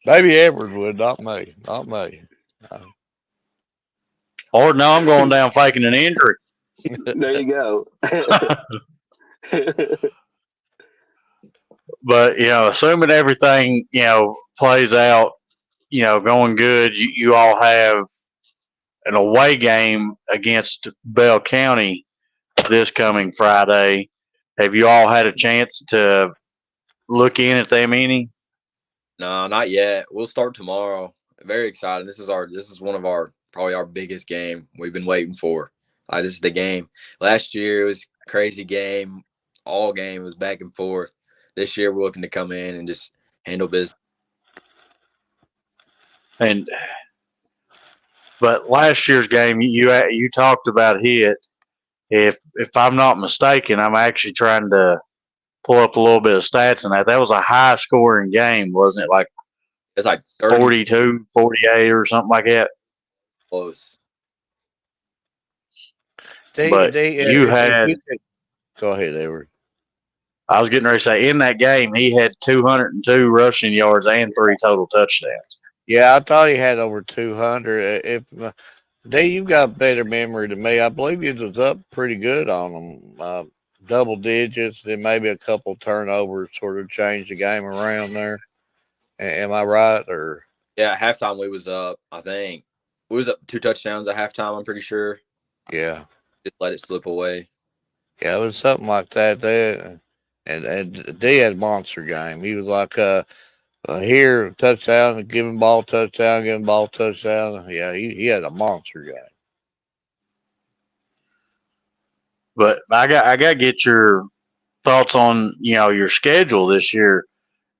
Speaker 1: Maybe Edward would, not me. Not me.
Speaker 3: Or no, I'm going down faking an injury.
Speaker 2: There you go.
Speaker 3: But assuming everything plays out, going good, you all have an away game against Bell County this coming Friday. Have you all had a chance to look in at them any?
Speaker 5: No, not yet. We'll start tomorrow. Very excited. This is one of probably our biggest game we've been waiting for. This is the game. Last year it was a crazy game. All game was back and forth. This year we're looking to come in and just handle business.
Speaker 3: But last year's game, you talked about hit. If I'm not mistaken, I'm actually trying to pull up a little bit of stats in that. That was a high scoring game, wasn't it?
Speaker 5: It's like
Speaker 3: 42, 48 or something like that.
Speaker 5: Close.
Speaker 3: You had.
Speaker 1: Go ahead, Edward.
Speaker 3: I was getting ready to say, in that game, he had 202 rushing yards and 3 total touchdowns.
Speaker 1: Yeah, I thought he had over 200. You've got better memory than me. I believe he was up pretty good on them, double digits, then maybe a couple turnovers sort of changed the game around there. Am I right? Or
Speaker 5: yeah, at halftime we was up. I think we was up 2 touchdowns at halftime. I'm pretty sure.
Speaker 1: Yeah,
Speaker 5: just let it slip away.
Speaker 1: Yeah, it was something like that. There, and D had a monster game. He was like here touchdown, giving ball touchdown, giving ball touchdown. Yeah, he had a monster game.
Speaker 3: But I got to get your thoughts on your schedule this year,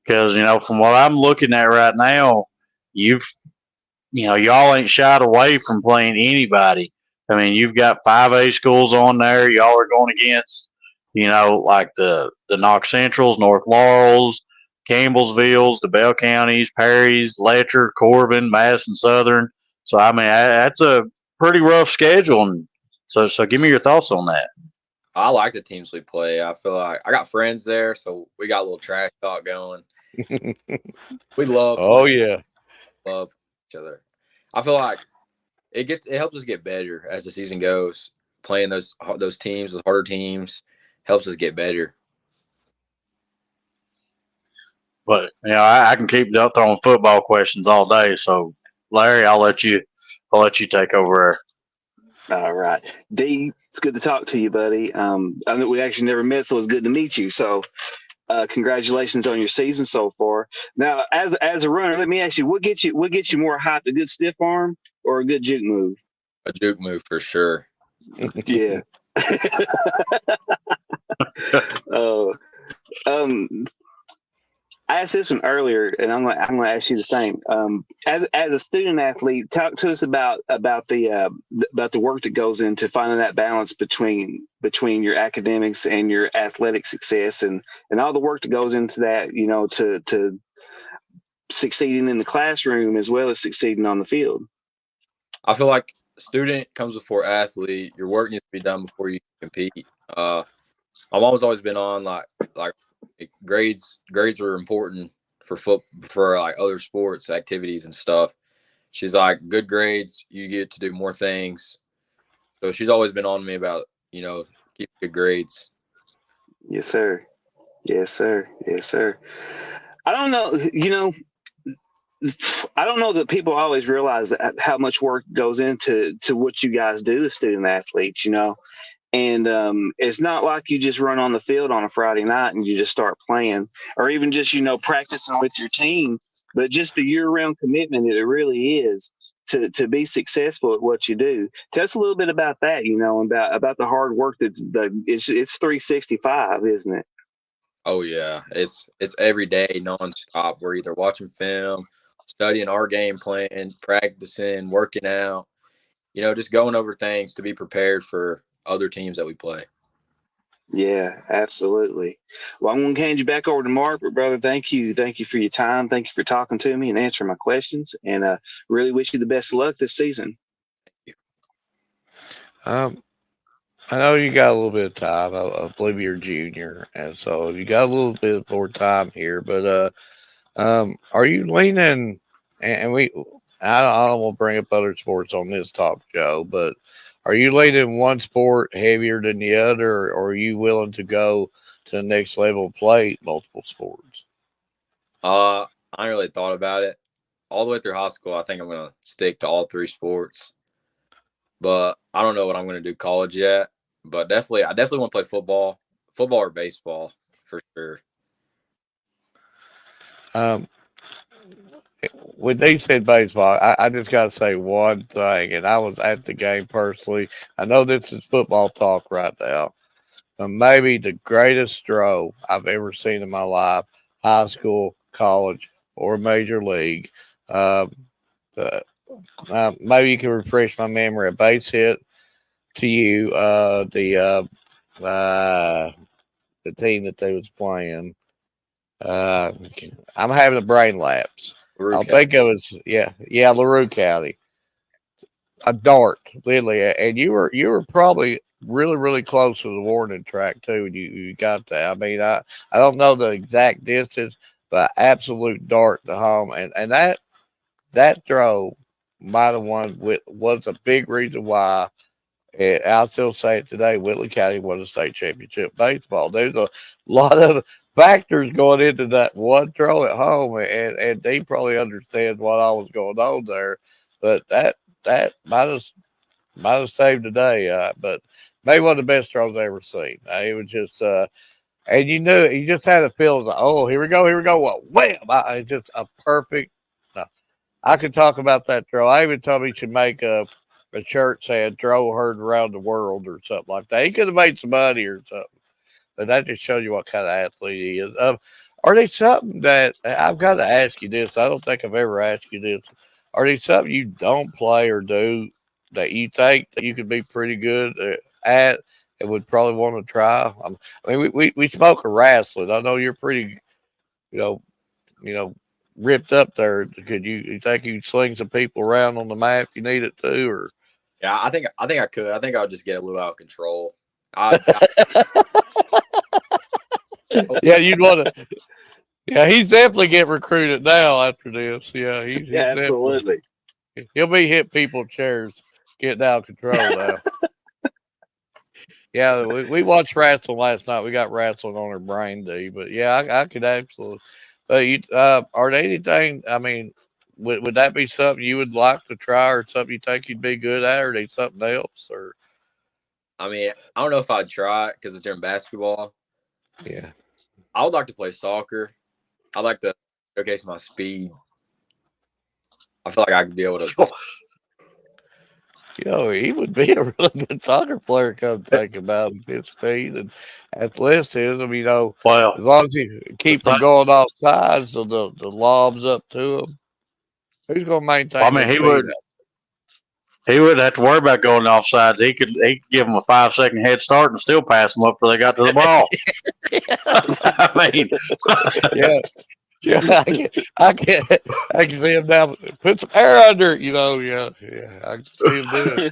Speaker 3: because from what I'm looking at right now, y'all ain't shied away from playing anybody. I mean, you've got 5A schools on there. Y'all are going against like the Knox Centrals, North Laurels, Campbellsvilles, the Bell Counties, Perry's, Letcher, Corbin, Madison Southern. So I mean, that's a pretty rough schedule. And so give me your thoughts on that.
Speaker 5: I like the teams we play. I feel like I got friends there, so we got a little trash talk going. We love.
Speaker 1: Oh yeah,
Speaker 5: love each other. I feel like it helps us get better as the season goes. Playing those teams, those harder teams, helps us get better.
Speaker 3: But I can keep throwing football questions all day. So, Larry, I'll let you take over.
Speaker 2: All right, D, it's good to talk to you, buddy. I know we actually never met, so it's good to meet you. So, congratulations on your season so far. Now, as a runner, let me ask you, what gets you more hyped? A good stiff arm or a good juke move?
Speaker 5: A juke move for sure.
Speaker 2: Yeah. uh, I asked this one earlier, and I'm gonna ask you the same. As a student athlete, talk to us about the work that goes into finding that balance between your academics and your athletic success, and all the work that goes into that. You know, to succeeding in the classroom as well as succeeding on the field.
Speaker 5: I feel like student comes before athlete. Your work needs to be done before you compete. My mom's always been on like grades are important for like other sports activities and stuff. She's like, good grades, you get to do more things. So she's always been on me about, keep good grades.
Speaker 2: Yes, sir. Yes, sir. Yes, sir. I don't know, I don't know that people always realize how much work goes into what you guys do as student athletes, And it's not like you just run on the field on a Friday night and you just start playing, or even just practicing with your team, but just the year-round commitment that it really is to be successful at what you do. Tell us a little bit about that, about the hard work it's 365, isn't it?
Speaker 5: Oh yeah, it's every day nonstop. We're either watching film, studying our game plan, practicing, working out. Just going over things to be prepared for other teams that we play.
Speaker 2: Yeah, absolutely. Well, I'm going to hand you back over to Mark, but brother, thank you for your time. Thank you for talking to me and answering my questions, and really wish you the best of luck this season.
Speaker 1: I know you got a little bit of time. I believe you're a junior, and so you got a little bit more time here. But are you leaning? And I don't want to bring up other sports on this talk, Joe, but are you leaning one sport heavier than the other, or are you willing to go to the next level and play multiple sports?
Speaker 5: I ain't really thought about it. All the way through high school, I think I'm gonna stick to all three sports. But I don't know what I'm gonna do college yet. But I definitely want to play football or baseball for sure.
Speaker 1: When they said baseball, I just got to say one thing, and I was at the game personally. I know this is football talk right now, but maybe the greatest throw I've ever seen in my life, high school, college, or major league. Um, the, maybe you can refresh my memory. A base hit to you, the team that they was playing. Uh, I'm having a brain lapse. I'll think of it. Yeah, LaRue County. A dart, literally, and you were probably really really close to the warning track too. And you got that. I mean, I don't know the exact distance, but absolute dart to home, and that throw might have was a big reason why. And I'll still say it today. Whitley County won the state championship baseball. There's a lot of factors going into that one throw at home, and they probably understand what I was going on there. But that might have saved the day. But maybe one of the best throws I ever seen. It was just and you just had a feeling like, oh, here we go. Well, wham! It's just a perfect. No, I could talk about that throw. I even told him he should make a shirt saying "throw heard around the world" or something like that. He could have made some money or something. But that just shows you what kind of athlete he is. Are they something that I've got to ask you this? I don't think I've ever asked you this. Are they something you don't play or do that you think that you could be pretty good at and would probably want to try? I mean, we spoke of wrestling. I know you're pretty, you know, you know, ripped up there. Could you think you sling some people around on the map if you need it to, or?
Speaker 5: Yeah, I think I could. I think I'll just get a little out of control.
Speaker 1: Yeah, you'd want to. Yeah, he's definitely get recruited now after this. Yeah, he's
Speaker 2: absolutely.
Speaker 1: He'll be hit people chairs, getting out of control now. Yeah, we watched wrestling last night. We got wrestling on our brain, D. But yeah, I could absolutely. But are there anything? I mean, would that be something you would like to try, or something you think you'd be good at, or need something else, or
Speaker 5: I mean, I don't know if I'd try it because it's during basketball.
Speaker 1: yeah?
Speaker 5: I would like to play soccer. I'd like to showcase my speed. I feel like I could be able to.
Speaker 1: He would be a really good soccer player. Come think about his speed and athleticism.
Speaker 3: Well,
Speaker 1: As long as you keep from going off sides, so the lobs up to him. Who's going to
Speaker 3: I
Speaker 1: maintain
Speaker 3: mean,
Speaker 1: that speed?
Speaker 3: he wouldn't have to worry about going offsides. He could give them a 5 second head start and still pass them up before they got to the ball. I mean,
Speaker 1: Yeah, yeah, I can see him now. Put some air under it, Yeah, I can see him do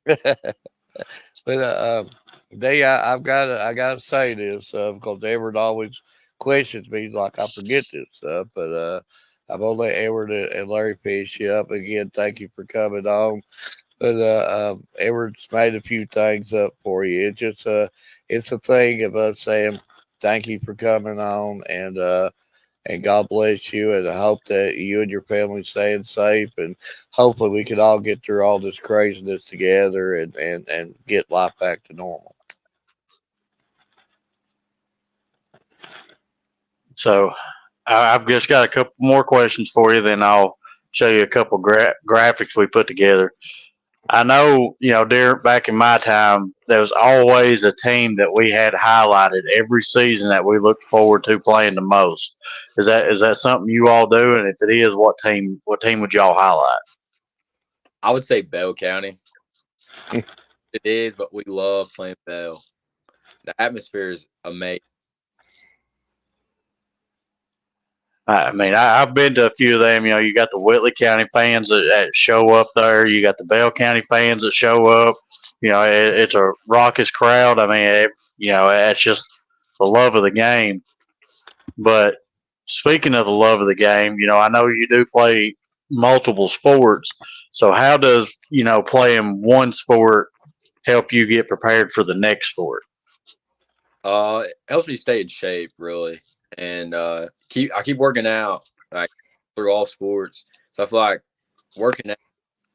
Speaker 1: it. But I gotta say this because Edward always questions me like I forget this stuff. But I'm gonna let Edward and Larry finish you up again. Thank you for coming on. But Edward's made a few things up for you. It's a thing of us saying thank you for coming on, and God bless you. And I hope that you and your family staying safe, and hopefully we can all get through all this craziness together, and get life back to normal.
Speaker 3: so I've just got a couple more questions for you. Then I'll show you a couple graphics we put together. I know, back in my time, there was always a team that we had highlighted every season that we looked forward to playing the most. Is that something you all do? And if it is, what team would y'all highlight?
Speaker 5: I would say Bell County. It is, but we love playing Bell. The atmosphere is amazing.
Speaker 3: I mean, I've been to a few of them. You got the Whitley County fans that show up there. You got the Bell County fans that show up. It's a raucous crowd. I mean, it's just the love of the game. But speaking of the love of the game, I know you do play multiple sports. So how does, playing one sport help you get prepared for the next sport?
Speaker 5: It helps me stay in shape, really, and I keep working out like through all sports. So I feel like working out,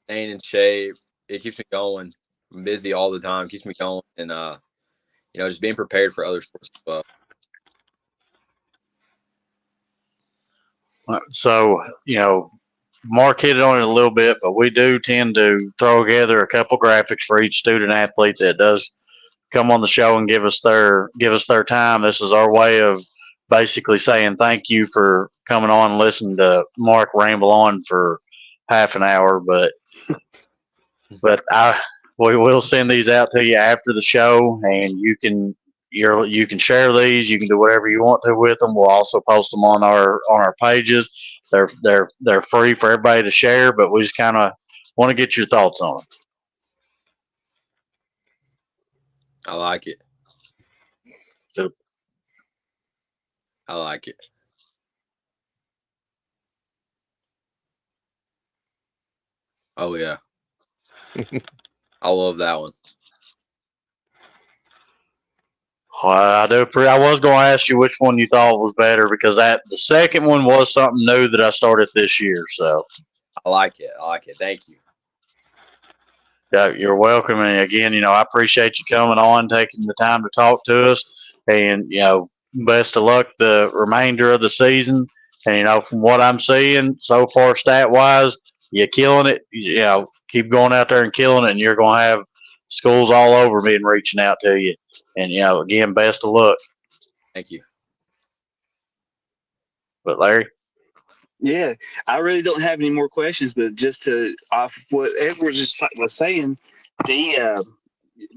Speaker 5: staying in shape, it keeps me going. I'm busy all the time, keeps me going, and just being prepared for other sports as well.
Speaker 3: So, Mark hit on it a little bit, but we do tend to throw together a couple graphics for each student athlete that does come on the show and give us their time. This is our way of basically saying thank you for coming on and listening to Mark ramble on for half an hour. But we will send these out to you after the show, and you can share these. You can do whatever you want to with them. We'll also post them on our pages. They're free for everybody to share, but we just kind of want to get your thoughts on them.
Speaker 5: I like it.
Speaker 3: So,
Speaker 5: I like it. Oh yeah, I love that one.
Speaker 3: I do. I was going to ask you which one you thought was better because the second one was something new that I started this year. So
Speaker 5: I like it. I like it. Thank you.
Speaker 3: yeah, you're welcome. And again, I appreciate you coming on, taking the time to talk to us, and best of luck the remainder of the season. And from what I'm seeing so far, stat wise, you're killing it. Keep going out there and killing it, and you're going to have schools all over me and reaching out to you. And again, best of luck.
Speaker 5: Thank you.
Speaker 3: But Larry.
Speaker 2: Yeah, I really don't have any more questions, but just to off what Edward just was saying,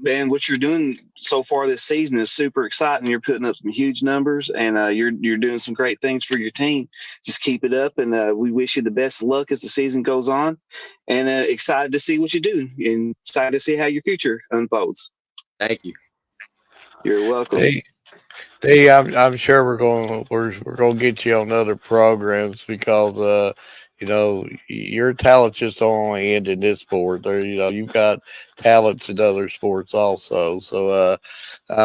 Speaker 2: man, what you're doing so far this season is super exciting. You're putting up some huge numbers, and you're doing some great things for your team. Just keep it up, and we wish you the best of luck as the season goes on. And excited to see what you do, and excited to see how your future unfolds.
Speaker 5: Thank you.
Speaker 2: You're welcome.
Speaker 1: I'm sure we're going to get you on other programs because your talent just don't only end in this sport. There, you've got talents in other sports also. So,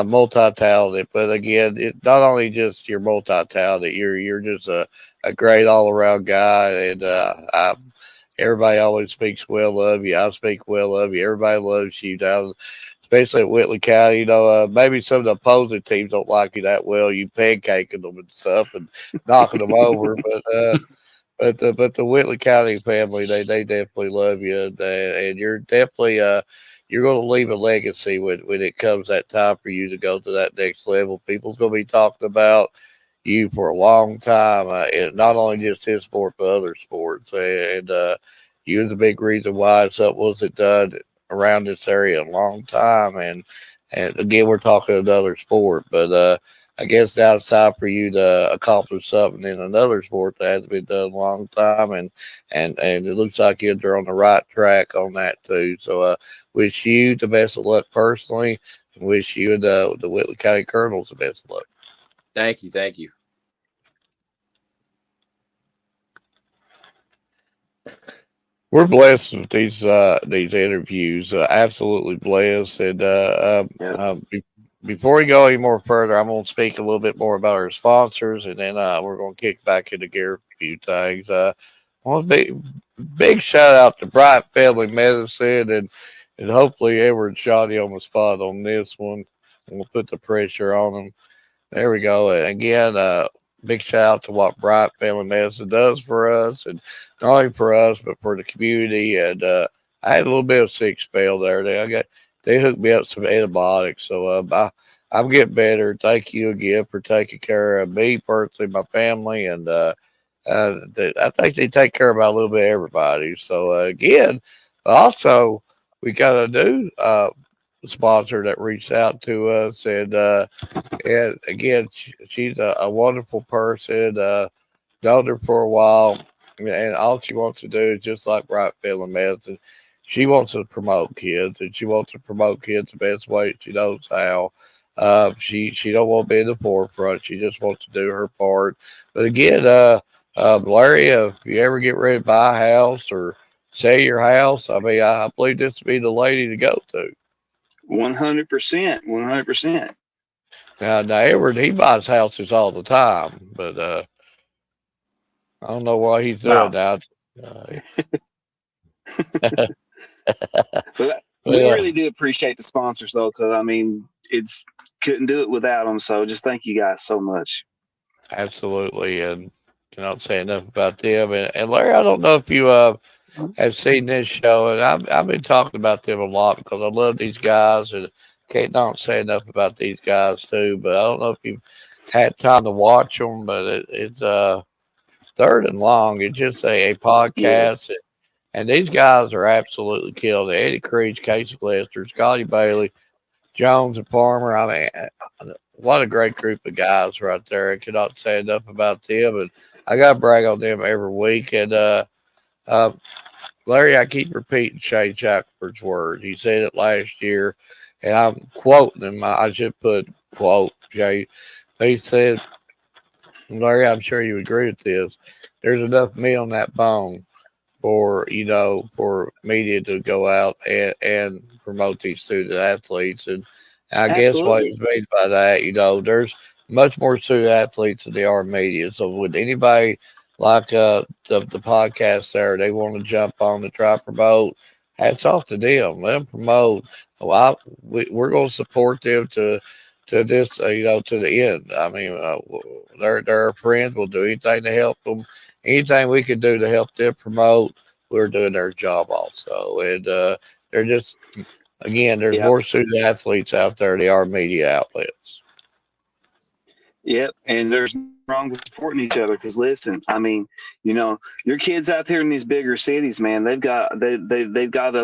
Speaker 1: multi-talented. But again, it not only just you're multi-talented, you're just a great all-around guy, and everybody always speaks well of you. I speak well of you. Everybody loves you down, especially at Whitley County. Maybe some of the opposing teams don't like you that well. You pancaking them and stuff and knocking them over, but the Whitley County family, they definitely love you, and you're definitely you're going to leave a legacy when it comes that time for you to go to that next level. People's going to be talking about you for a long time, and not only just his sport but other sports, and you're the big reason why something wasn't done around this area in a long time, and again we're talking another sport, but I guess now it's time for you to accomplish something in another sport that hasn't been done in a long time, and it looks like you're on the right track on that too. So, wish you the best of luck personally, and wish you and the Whitley County Colonels the best of luck.
Speaker 5: Thank you. Thank you.
Speaker 1: We're blessed with these interviews, absolutely blessed. And before we go any more further, I'm going to speak a little bit more about our sponsors, and then we're going to kick back into gear a few things. I want to big shout out to Bryant Family Medicine, and hopefully Edward shot you on the spot on this one. We'll put the pressure on them. There we go. And again, big shout out to what Bryant Family Medicine does for us, and not only for us, but for the community. And I had a little bit of sick spell there. They hooked me up some antibiotics, so I'm getting better. Thank you again for taking care of me personally, my family, and I think they take care of about a little bit of everybody. So again, also we got a new sponsor that reached out to us, and again, she's a wonderful person. Known her for a while, and all she wants to do is just like Bright Family Medicine. She wants to promote kids, and she wants to promote kids the best way she knows how. She don't want to be in the forefront. She just wants to do her part. But again, Larry, if you ever get ready to buy a house or sell your house, I mean, I believe this would be the lady to go to.
Speaker 2: 100%. 100%.
Speaker 1: Now Edward, he buys houses all the time, but I don't know what he's doing now.
Speaker 2: But we really do appreciate the sponsors, though, because I mean, it's couldn't do it without them. So just thank you guys so much.
Speaker 1: Absolutely, and cannot say enough about them. And Larry, I don't know if you have seen this show, and I've been talking about them a lot because I love these guys, and can't not say enough about these guys too. But I don't know if you've had time to watch them, but it's Third and Long. It's just a podcast.
Speaker 2: Yes.
Speaker 1: And these guys are absolutely killed. Eddie Creech, Casey Lester, Scotty Bailey, Jones, and Farmer. I mean, what a great group of guys right there. I cannot say enough about them. And I got to brag on them every week. And Larry, I keep repeating Shane Shackelford's word. He said it last year, and I'm quoting him. I should put quote, Jay. He said, Larry, I'm sure you agree with this. There's enough meat on that bone for media to go out and promote these student athletes. And I guess what he means by that, there's much more student athletes than there are media. So would anybody like the podcast there, they want to jump on to try to promote, hats off to them. Let them promote. We're going to support them to this, to the end. I mean, they're our friends. We'll do anything to help them. Anything we can do to help them promote, we're doing their job also. And they're just, again, there's more student athletes out there than there are media outlets.
Speaker 2: Yep, and there's nothing wrong with supporting each other. Because listen, I mean, your kids out there in these bigger cities, man, they've got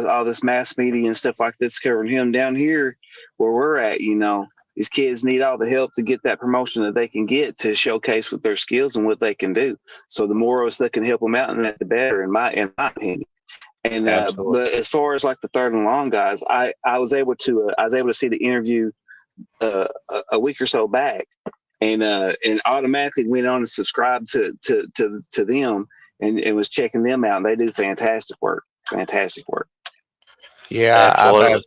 Speaker 2: all this mass media and stuff like that's covering him. Down here where we're at, these kids need all the help to get that promotion that they can get to showcase with their skills and what they can do. So the more of us that can help them out, and that the better, in my opinion. And but as far as like the Third and Long guys, I was able to see the interview a week or so back, and automatically went on and subscribed to them. and was checking them out. And they do fantastic work. Fantastic work.
Speaker 1: Yeah,
Speaker 3: Absolutely.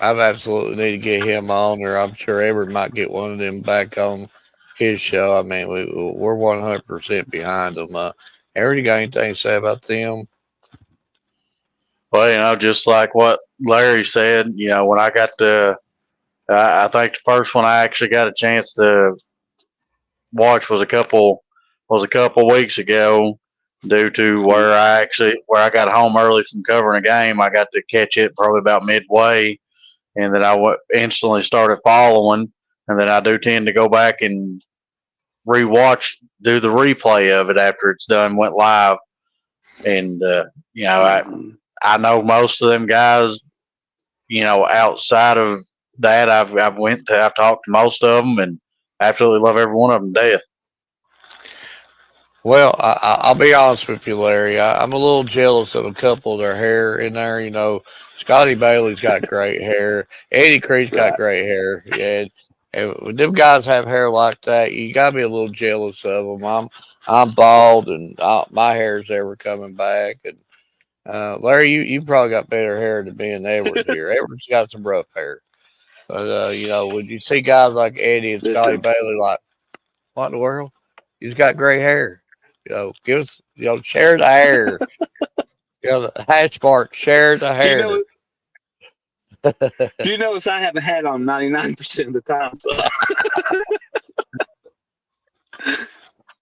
Speaker 1: I've absolutely need to get him on, or I'm sure Everett might get one of them back on his show. I mean, we're 100% behind them. Everett, you got anything to say about them?
Speaker 3: Well, just like what Larry said, when I got I think the first one I actually got a chance to watch was a couple weeks ago. Due to where I got home early from covering a game, I got to catch it probably about midway, and then instantly started following. And then I do tend to go back and do the replay of it after it's done, went live. And
Speaker 2: Mhm.
Speaker 3: I know most of them guys. Outside of that, I've talked to most of them, and absolutely love every one of them to death.
Speaker 1: Well, I'll be honest with you, Larry. I'm a little jealous of a couple of their hair in there. Scotty Bailey's got great hair. Eddie Creed's got
Speaker 2: Right.
Speaker 1: great hair. Yeah, and when them guys have hair like that, you gotta be a little jealous of them. I'm bald, and my hair's ever coming back. And Larry, you probably got better hair than me and Edward here. Edward's got some rough hair, but when you see guys like Eddie and Scotty
Speaker 2: Listen,
Speaker 1: Bailey, like what in the world? He's got gray hair. Give us, share the hair. The hash mark, share the
Speaker 2: do you
Speaker 1: hair.
Speaker 2: know? Do you notice I have a hat on 99% of the time? So.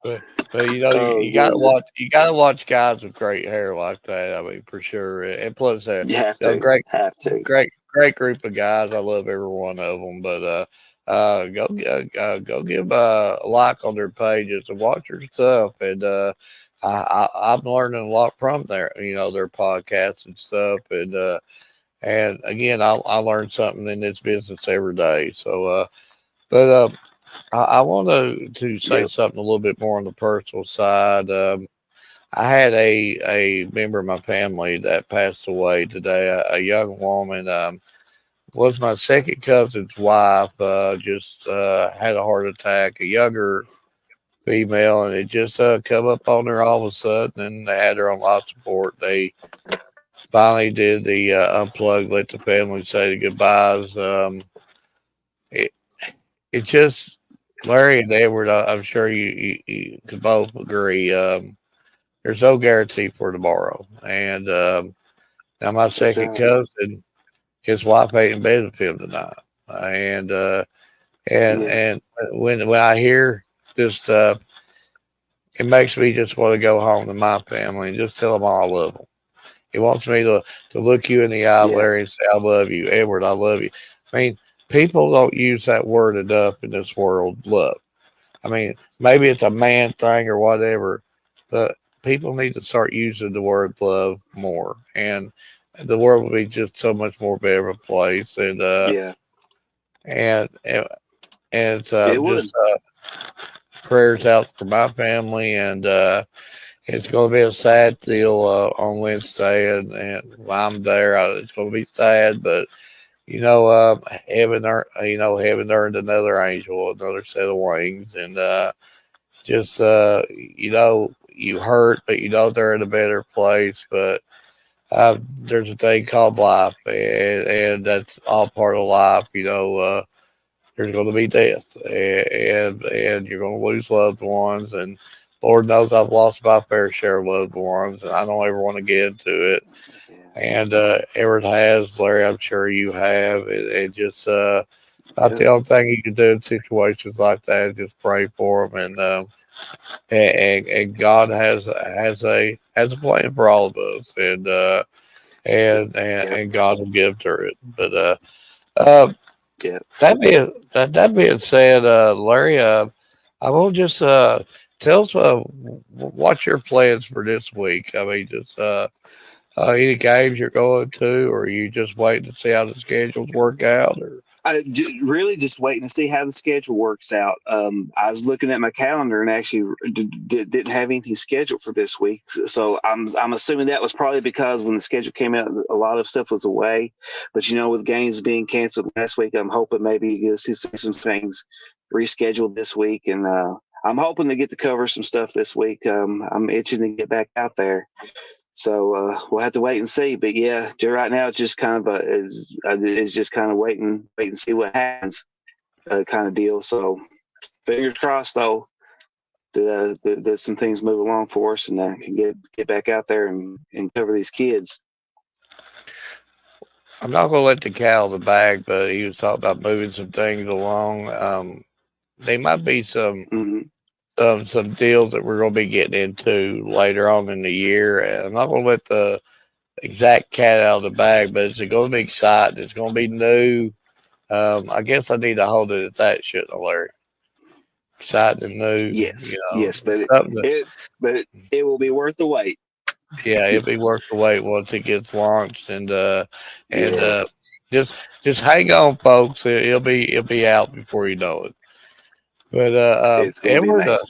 Speaker 1: But
Speaker 2: Oh,
Speaker 1: you gotta
Speaker 2: goodness.
Speaker 1: watch guys with great hair like that. I mean, for sure. And plus,
Speaker 2: You have to.
Speaker 1: great,
Speaker 2: Have to.
Speaker 1: great group of guys. I love every one of them. But go give a like on their pages and watch their stuff. And I'm learning a lot from their podcasts and stuff. And again, I learn something in this business every day. But I want to say
Speaker 2: Yep.
Speaker 1: something a little bit more on the personal side. I had a member of my family that passed away today. A young woman, was my second cousin's wife. Just had a heart attack. A younger female, and it just come up on her all of a sudden, and they had her on life support. They finally did the unplug, let the family say the goodbyes. It it just Larry and Edward, I'm sure you could both agree. There's no guarantee for tomorrow, and now my
Speaker 2: That's
Speaker 1: second
Speaker 2: right.
Speaker 1: cousin, his wife ain't in bed with him tonight, and
Speaker 2: Yeah.
Speaker 1: and when I hear this stuff, it makes me just want to go home to my family and just tell them all I love them. He wants me to look you in the eye,
Speaker 2: Yeah.
Speaker 1: Larry, and say, I love you. Edward, I love you. I mean, people don't use that word enough in this world, love. I mean, maybe it's a man thing or whatever, but people need to start using the word love more. And the world will be just so much more better of a place.
Speaker 2: Yeah.
Speaker 1: And it's
Speaker 2: It would.
Speaker 1: just prayers out for my family. And it's going to be a sad deal on Wednesday. And while I'm there, it's going to be sad, but heaven earned another angel, another set of wings, and just you hurt, but they're in a better place. But there's a thing called life, and that's all part of life. There's going to be death, and you're going to lose loved ones, and Lord knows I've lost my fair share of loved ones, and I don't ever want to get into it.
Speaker 2: Yeah.
Speaker 1: And Everett has, Larry, I'm sure you have. It just about
Speaker 2: Yep.
Speaker 1: the only thing you can do in situations like that is just pray for them, and God has a plan for all of us,
Speaker 2: Yep.
Speaker 1: and God will give through it. But uh,
Speaker 2: Yep.
Speaker 1: that being said, Larry, I will just tell us what's your plans for this week. I mean, just any games you're going to, or are you just waiting to see how the schedules work out? Or
Speaker 2: Really just waiting to see how the schedule works out. I was looking at my calendar and actually didn't have anything scheduled for this week. So I'm assuming that was probably because when the schedule came out, a lot of stuff was away. But with games being canceled last week, I'm hoping maybe you see some things rescheduled this week. And I'm hoping to get to cover some stuff this week. I'm itching to get back out there. So we'll have to wait and see. But yeah, right now it's just kind of it's just kind of wait and see what happens, kind of deal. So fingers crossed though that some things move along for us and can get back out there and cover these kids.
Speaker 1: I'm not going to let the cat out of the bag, but he was talking about moving some things along. There might be some deals that we're going to be getting into later on in the year. And I'm not going to let the exact cat out of the bag, but it's going to be exciting. It's going to be new. I guess I need to hold it at that, shouldn't I, Larry? Exciting and new.
Speaker 2: Yes,
Speaker 1: you know,
Speaker 2: yes, but it will be worth the wait.
Speaker 1: Yeah, it'll be worth the wait once it gets launched, and
Speaker 2: Yes.
Speaker 1: just hang on, folks. It'll be out before you know it. But
Speaker 2: It's going to be
Speaker 1: Edward,
Speaker 2: amazing.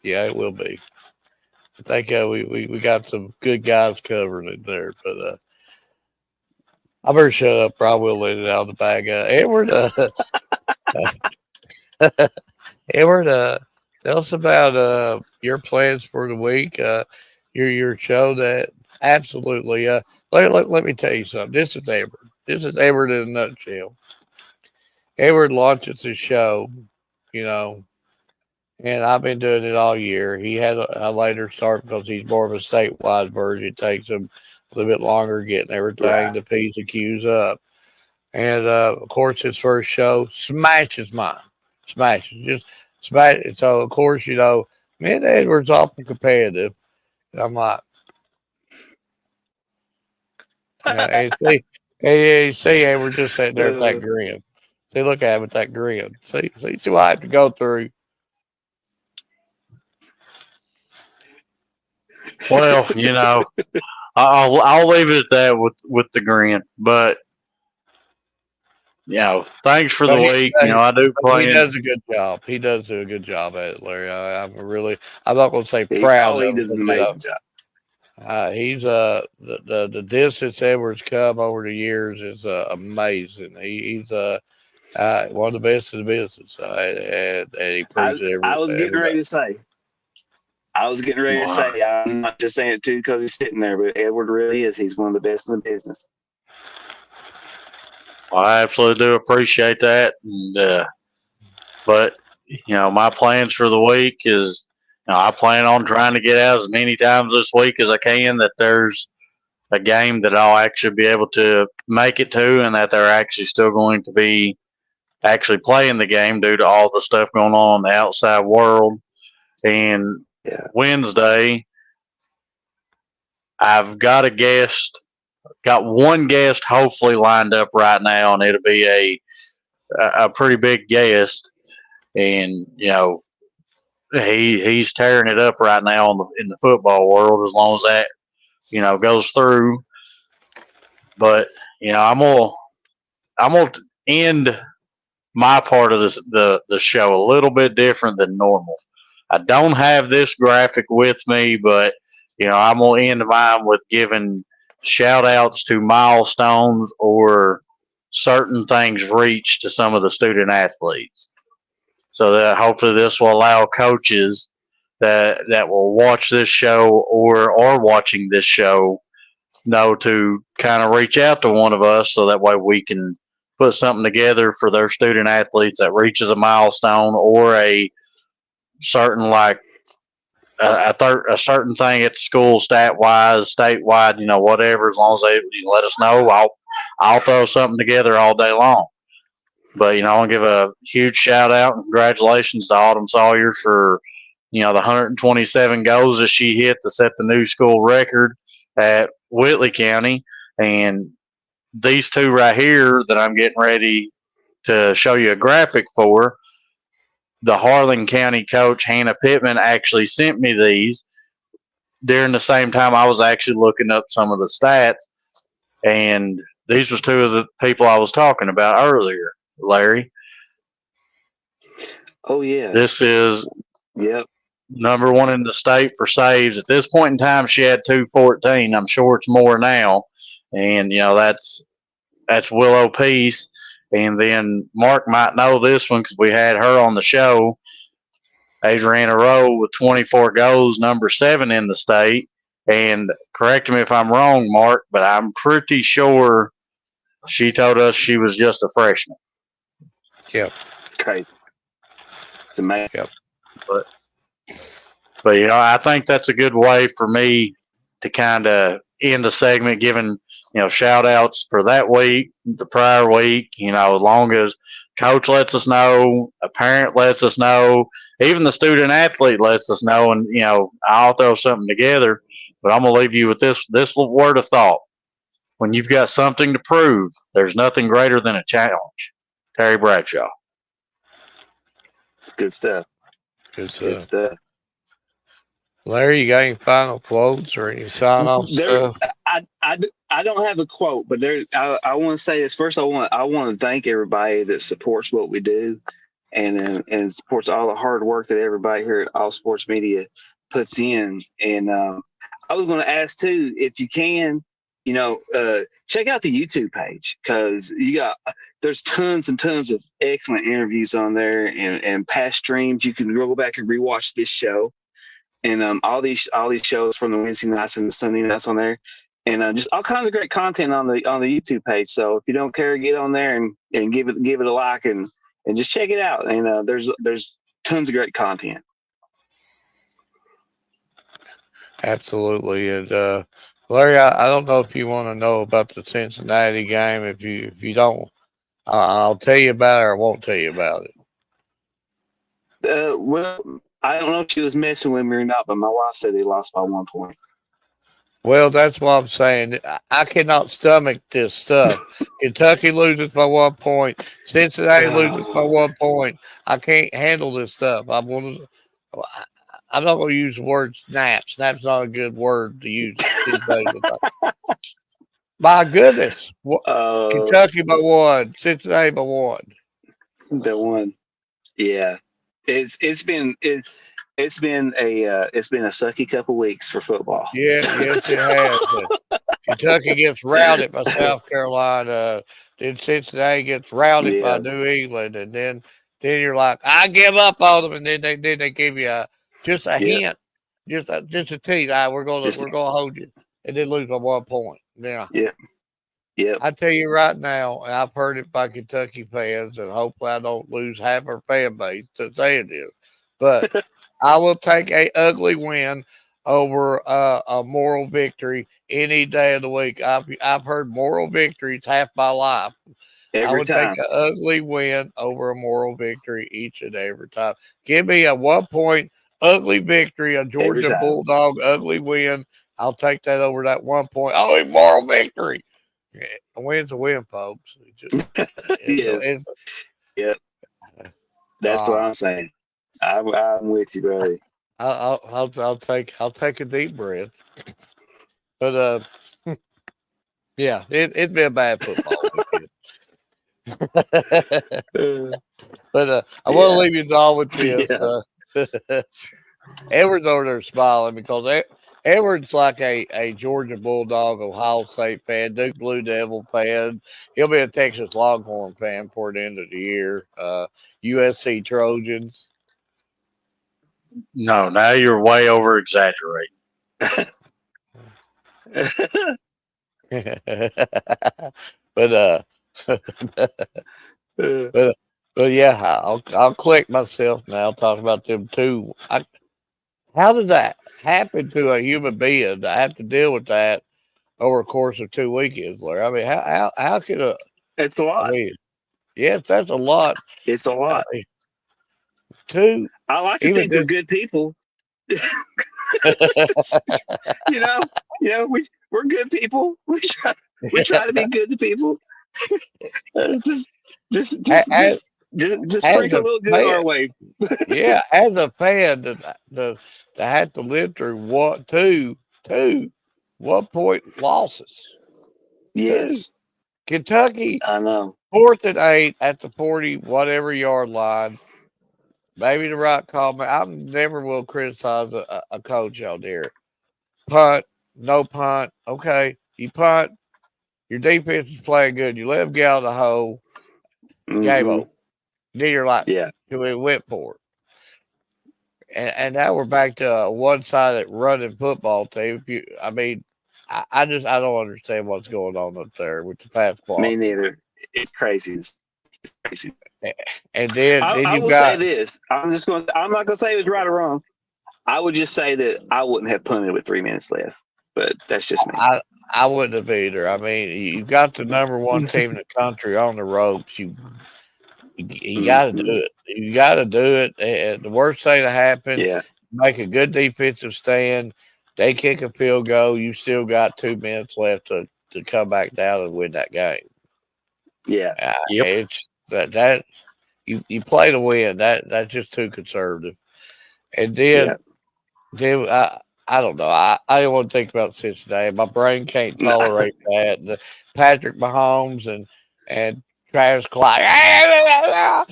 Speaker 1: yeah, it will be. I think we got some good guys covering it there, but I better shut up, or I will let it out of the bag. Edward, Edward, tell us about your plans for the week. Your show that absolutely. Let me tell you something. This is Edward. This is Edward in a nutshell. Edward launches his show, you know, and I've been doing it all year. He had a later start because he's more of a statewide version. It takes him a little bit longer getting everything,
Speaker 2: Right.
Speaker 1: the P's and Q's up. And of course, his first show smashes mine. Smashes. Just smash. So, of course, me and Edward's awful competitive. I'm like, and see, and we're just sitting there with that grin. See, look at him with that grin. See what I have to go through.
Speaker 3: Well, I'll leave it at that with the grin. But thanks for
Speaker 1: But
Speaker 3: the week. I do
Speaker 1: he
Speaker 3: plan.
Speaker 1: does a good job. He does do a good job at it, Larry. I'm not going to say
Speaker 2: He
Speaker 1: proud of him,
Speaker 2: does an
Speaker 1: but
Speaker 2: amazing job.
Speaker 1: he's the distance Edwards come over the years is amazing. He's one of the best in the business, and he proves it
Speaker 2: I was getting
Speaker 1: every
Speaker 2: ready
Speaker 1: day.
Speaker 2: to say. I'm not just saying it too because he's sitting there, but Edward really is. He's one of the best in the business.
Speaker 3: Well, I absolutely do appreciate that. And but my plans for the week is I plan on trying to get out as many times this week as I can that there's a game that I'll actually be able to make it to, and that they're actually still going to be actually playing the game due to all the stuff going on in the outside world. And Wednesday, I've got got one guest hopefully lined up right now, and it'll be a pretty big guest. And he's tearing it up right now in the football world. As long as that goes through, but I'm gonna end my part of the show a little bit different than normal. I don't have this graphic with me, but I'm gonna end mine with giving shout outs to milestones or certain things reached to some of the student athletes. So that hopefully this will allow coaches that will watch this show or are watching this show know to kind of reach out to one of us so that way we can put something together for their student athletes that reaches a milestone or a certain a certain thing at the school statewide, whatever. As long as they let us know, I'll throw something together all day long. But I want to give a huge shout out and congratulations to Autumn Sawyer for the 127 goals that she hit to set the new school record at Whitley County. And these two right here that I'm getting ready to show you a graphic for, the Harlan County coach Hannah Pittman actually sent me these during the same time I was actually looking up some of the stats. And these was two of the people I was talking about earlier, Larry.
Speaker 2: Oh yeah.
Speaker 3: This is number one in the state for saves. At this point in time, she had 214. I'm sure it's more now. And that's Willow Peace. And then Mark might know this one because we had her on the show. Adrian Rowe with 24 goals, number 7 in the state. And correct me if I'm wrong, Mark, but I'm pretty sure she told us she was just a freshman.
Speaker 1: Yep.
Speaker 2: It's crazy. It's amazing.
Speaker 1: Yep.
Speaker 3: But I think that's a good way for me to kind of end the segment, giving shout outs for that week, the prior week. As long as coach lets us know, a parent lets us know, even the student athlete lets us know, and I'll throw something together. But I'm gonna leave you with this word of thought: when you've got something to prove, there's nothing greater than a challenge. Terry Bradshaw.
Speaker 2: It's good stuff.
Speaker 1: Good
Speaker 2: Good
Speaker 1: stuff.
Speaker 2: stuff.
Speaker 1: Larry, you got any final quotes or any sign off stuff?
Speaker 2: I don't have a quote, but I want to say this first. I want to thank everybody that supports what we do, and supports all the hard work that everybody here at All Sports Media puts in. And I was going to ask too, if you can, check out the YouTube page, because there's tons and tons of excellent interviews on there, and past streams. You can go back and rewatch this show. And all these shows from the Wednesday nights and the Sunday nights on there, and just all kinds of great content on the YouTube page. So if you don't care, get on there and give it a like and just check it out. And there's tons of great content.
Speaker 1: Absolutely. And Larry, I don't know if you want to know about the Cincinnati game. If you don't, I'll tell you about it or I won't tell you about it.
Speaker 2: Well, I don't know if she was messing with me or not, but my wife said they lost by 1 point.
Speaker 1: Well, that's what I'm saying. I cannot stomach this stuff. Kentucky loses by 1 point. Cincinnati loses by 1 point. I can't handle this stuff. I'm not going to use the word snap. Snap's not a good word to use these days. My goodness. Kentucky by 1. Cincinnati by 1.
Speaker 2: The one. Yeah. It's been a sucky couple weeks for football.
Speaker 1: Yeah, yes, it has. Kentucky gets routed by South Carolina. Then Cincinnati gets routed by New England, and then you're like, I give up on them, and then they give you just a hint, just a tease. We're gonna hold you, and then lose by 1 point. Yeah.
Speaker 2: Yeah.
Speaker 1: I tell you right now, and I've heard it by Kentucky fans, and hopefully I don't lose half our fan base to saying this, but I will take a ugly win over a moral victory any day of the week. I've heard moral victories half my life. I would take an ugly win over a moral victory each and every time. Give me a 1 point ugly victory, a Georgia Bulldog ugly win. I'll take that over that 1 point. Oh, a moral victory. Yeah, a win's a win, folks.
Speaker 2: That's what I'm saying. I'm with you, brother.
Speaker 1: I'll take a deep breath. But yeah, it's been a bad football weekend. But I want to leave you all with this. Edward's over there smiling because Edward's like a Georgia Bulldog, Ohio State fan, Duke Blue Devil fan. He'll be a Texas Longhorn fan for the end of the year. USC Trojans.
Speaker 3: No, now you're way over exaggerating.
Speaker 1: but yeah, I'll collect myself now. Talk about them too. How did that happen to a human being to have to deal with that over a course of 2 weekends, Larry? I mean, how could a?
Speaker 2: It's a lot.
Speaker 1: I mean, yes, that's a lot.
Speaker 2: It's a lot.
Speaker 1: I mean,
Speaker 2: I like to think we're good people. We're good people. We try to be good to people. just sprinkle a little good our way.
Speaker 1: Yeah, as a fan to have to live through two 1 point losses.
Speaker 2: Yes.
Speaker 1: 2. Kentucky,
Speaker 2: I know.
Speaker 1: 4th and 8 at the 40 whatever yard line. Maybe the right call. I never will criticize a coach out there. Punt, no punt. Okay, you punt. Your defense is playing good. You let them get out of the hole. Game over. Then you're like, we went for it. and now we're back to a one-sided running football team. I mean, I don't understand what's going on up there with the pass
Speaker 2: Me
Speaker 1: block.
Speaker 2: neither. It's crazy. It's crazy.
Speaker 1: And then
Speaker 2: I
Speaker 1: you
Speaker 2: will say
Speaker 1: got
Speaker 2: this. I'm not gonna say it was right or wrong. I would just say that I wouldn't have punted with 3 minutes left. But that's just me.
Speaker 1: I wouldn't have either. I mean, you got the number one team in the country on the ropes. You got to do
Speaker 2: Mhm.
Speaker 1: it. You got to do it. And the worst thing to happen,
Speaker 2: Yeah.
Speaker 1: make a good defensive stand. They kick a field goal. You still got 2 minutes left to come back down and win that game.
Speaker 2: Yeah.
Speaker 3: Yep.
Speaker 1: It's that you play to win. That's just too conservative. And
Speaker 2: Yeah.
Speaker 1: then I don't know. I don't want to think about Cincinnati. My brain can't
Speaker 2: No.
Speaker 1: tolerate that. Patrick Mahomes and Travis Clyde. Yeah.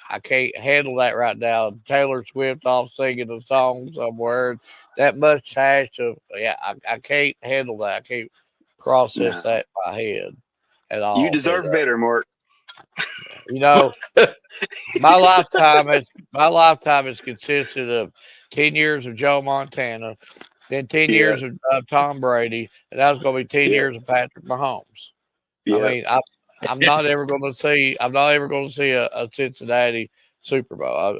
Speaker 1: I can't handle that right now. Taylor Swift off singing a song somewhere. That mustache of I can't handle that. I can't process
Speaker 2: No.
Speaker 1: that in my head at
Speaker 2: You
Speaker 1: all. But
Speaker 2: deserve better, Mark.
Speaker 1: you know, my lifetime is consisted of 10 years of Joe Montana, then 10 years of Tom Brady, and that was going to be 10 years of Patrick Mahomes. I
Speaker 2: Yeah.
Speaker 1: mean, I'm not ever going to see. I'm not ever going to see a Cincinnati Super Bowl.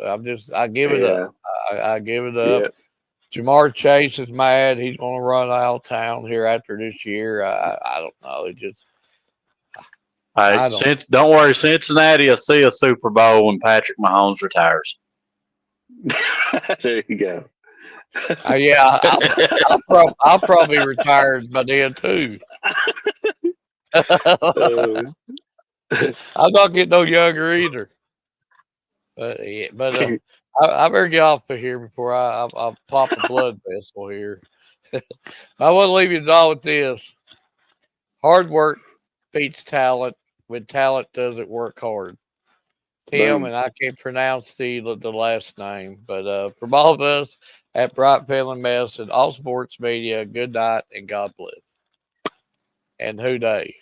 Speaker 1: I give it up.
Speaker 2: Yeah.
Speaker 1: I give it
Speaker 2: Yeah.
Speaker 1: up. Jamar Chase is mad. He's going to run out of town here after this year. I don't know. It just
Speaker 3: All
Speaker 1: I
Speaker 3: right,
Speaker 1: don't.
Speaker 3: don't worry, Cincinnati will see a Super Bowl when Patrick Mahomes retires.
Speaker 2: There you go.
Speaker 1: Yeah, I'll probably retire by then too.
Speaker 2: Uh,
Speaker 1: I'm not getting no younger either. But I better get off of here before I pop a blood vessel here. I want to leave you all with this: hard work beats talent when talent doesn't work hard. Tim,
Speaker 2: boom.
Speaker 1: and I can't pronounce the last name, but from all of us at Bright Family Medicine, all sports media, good night and God bless. And who day.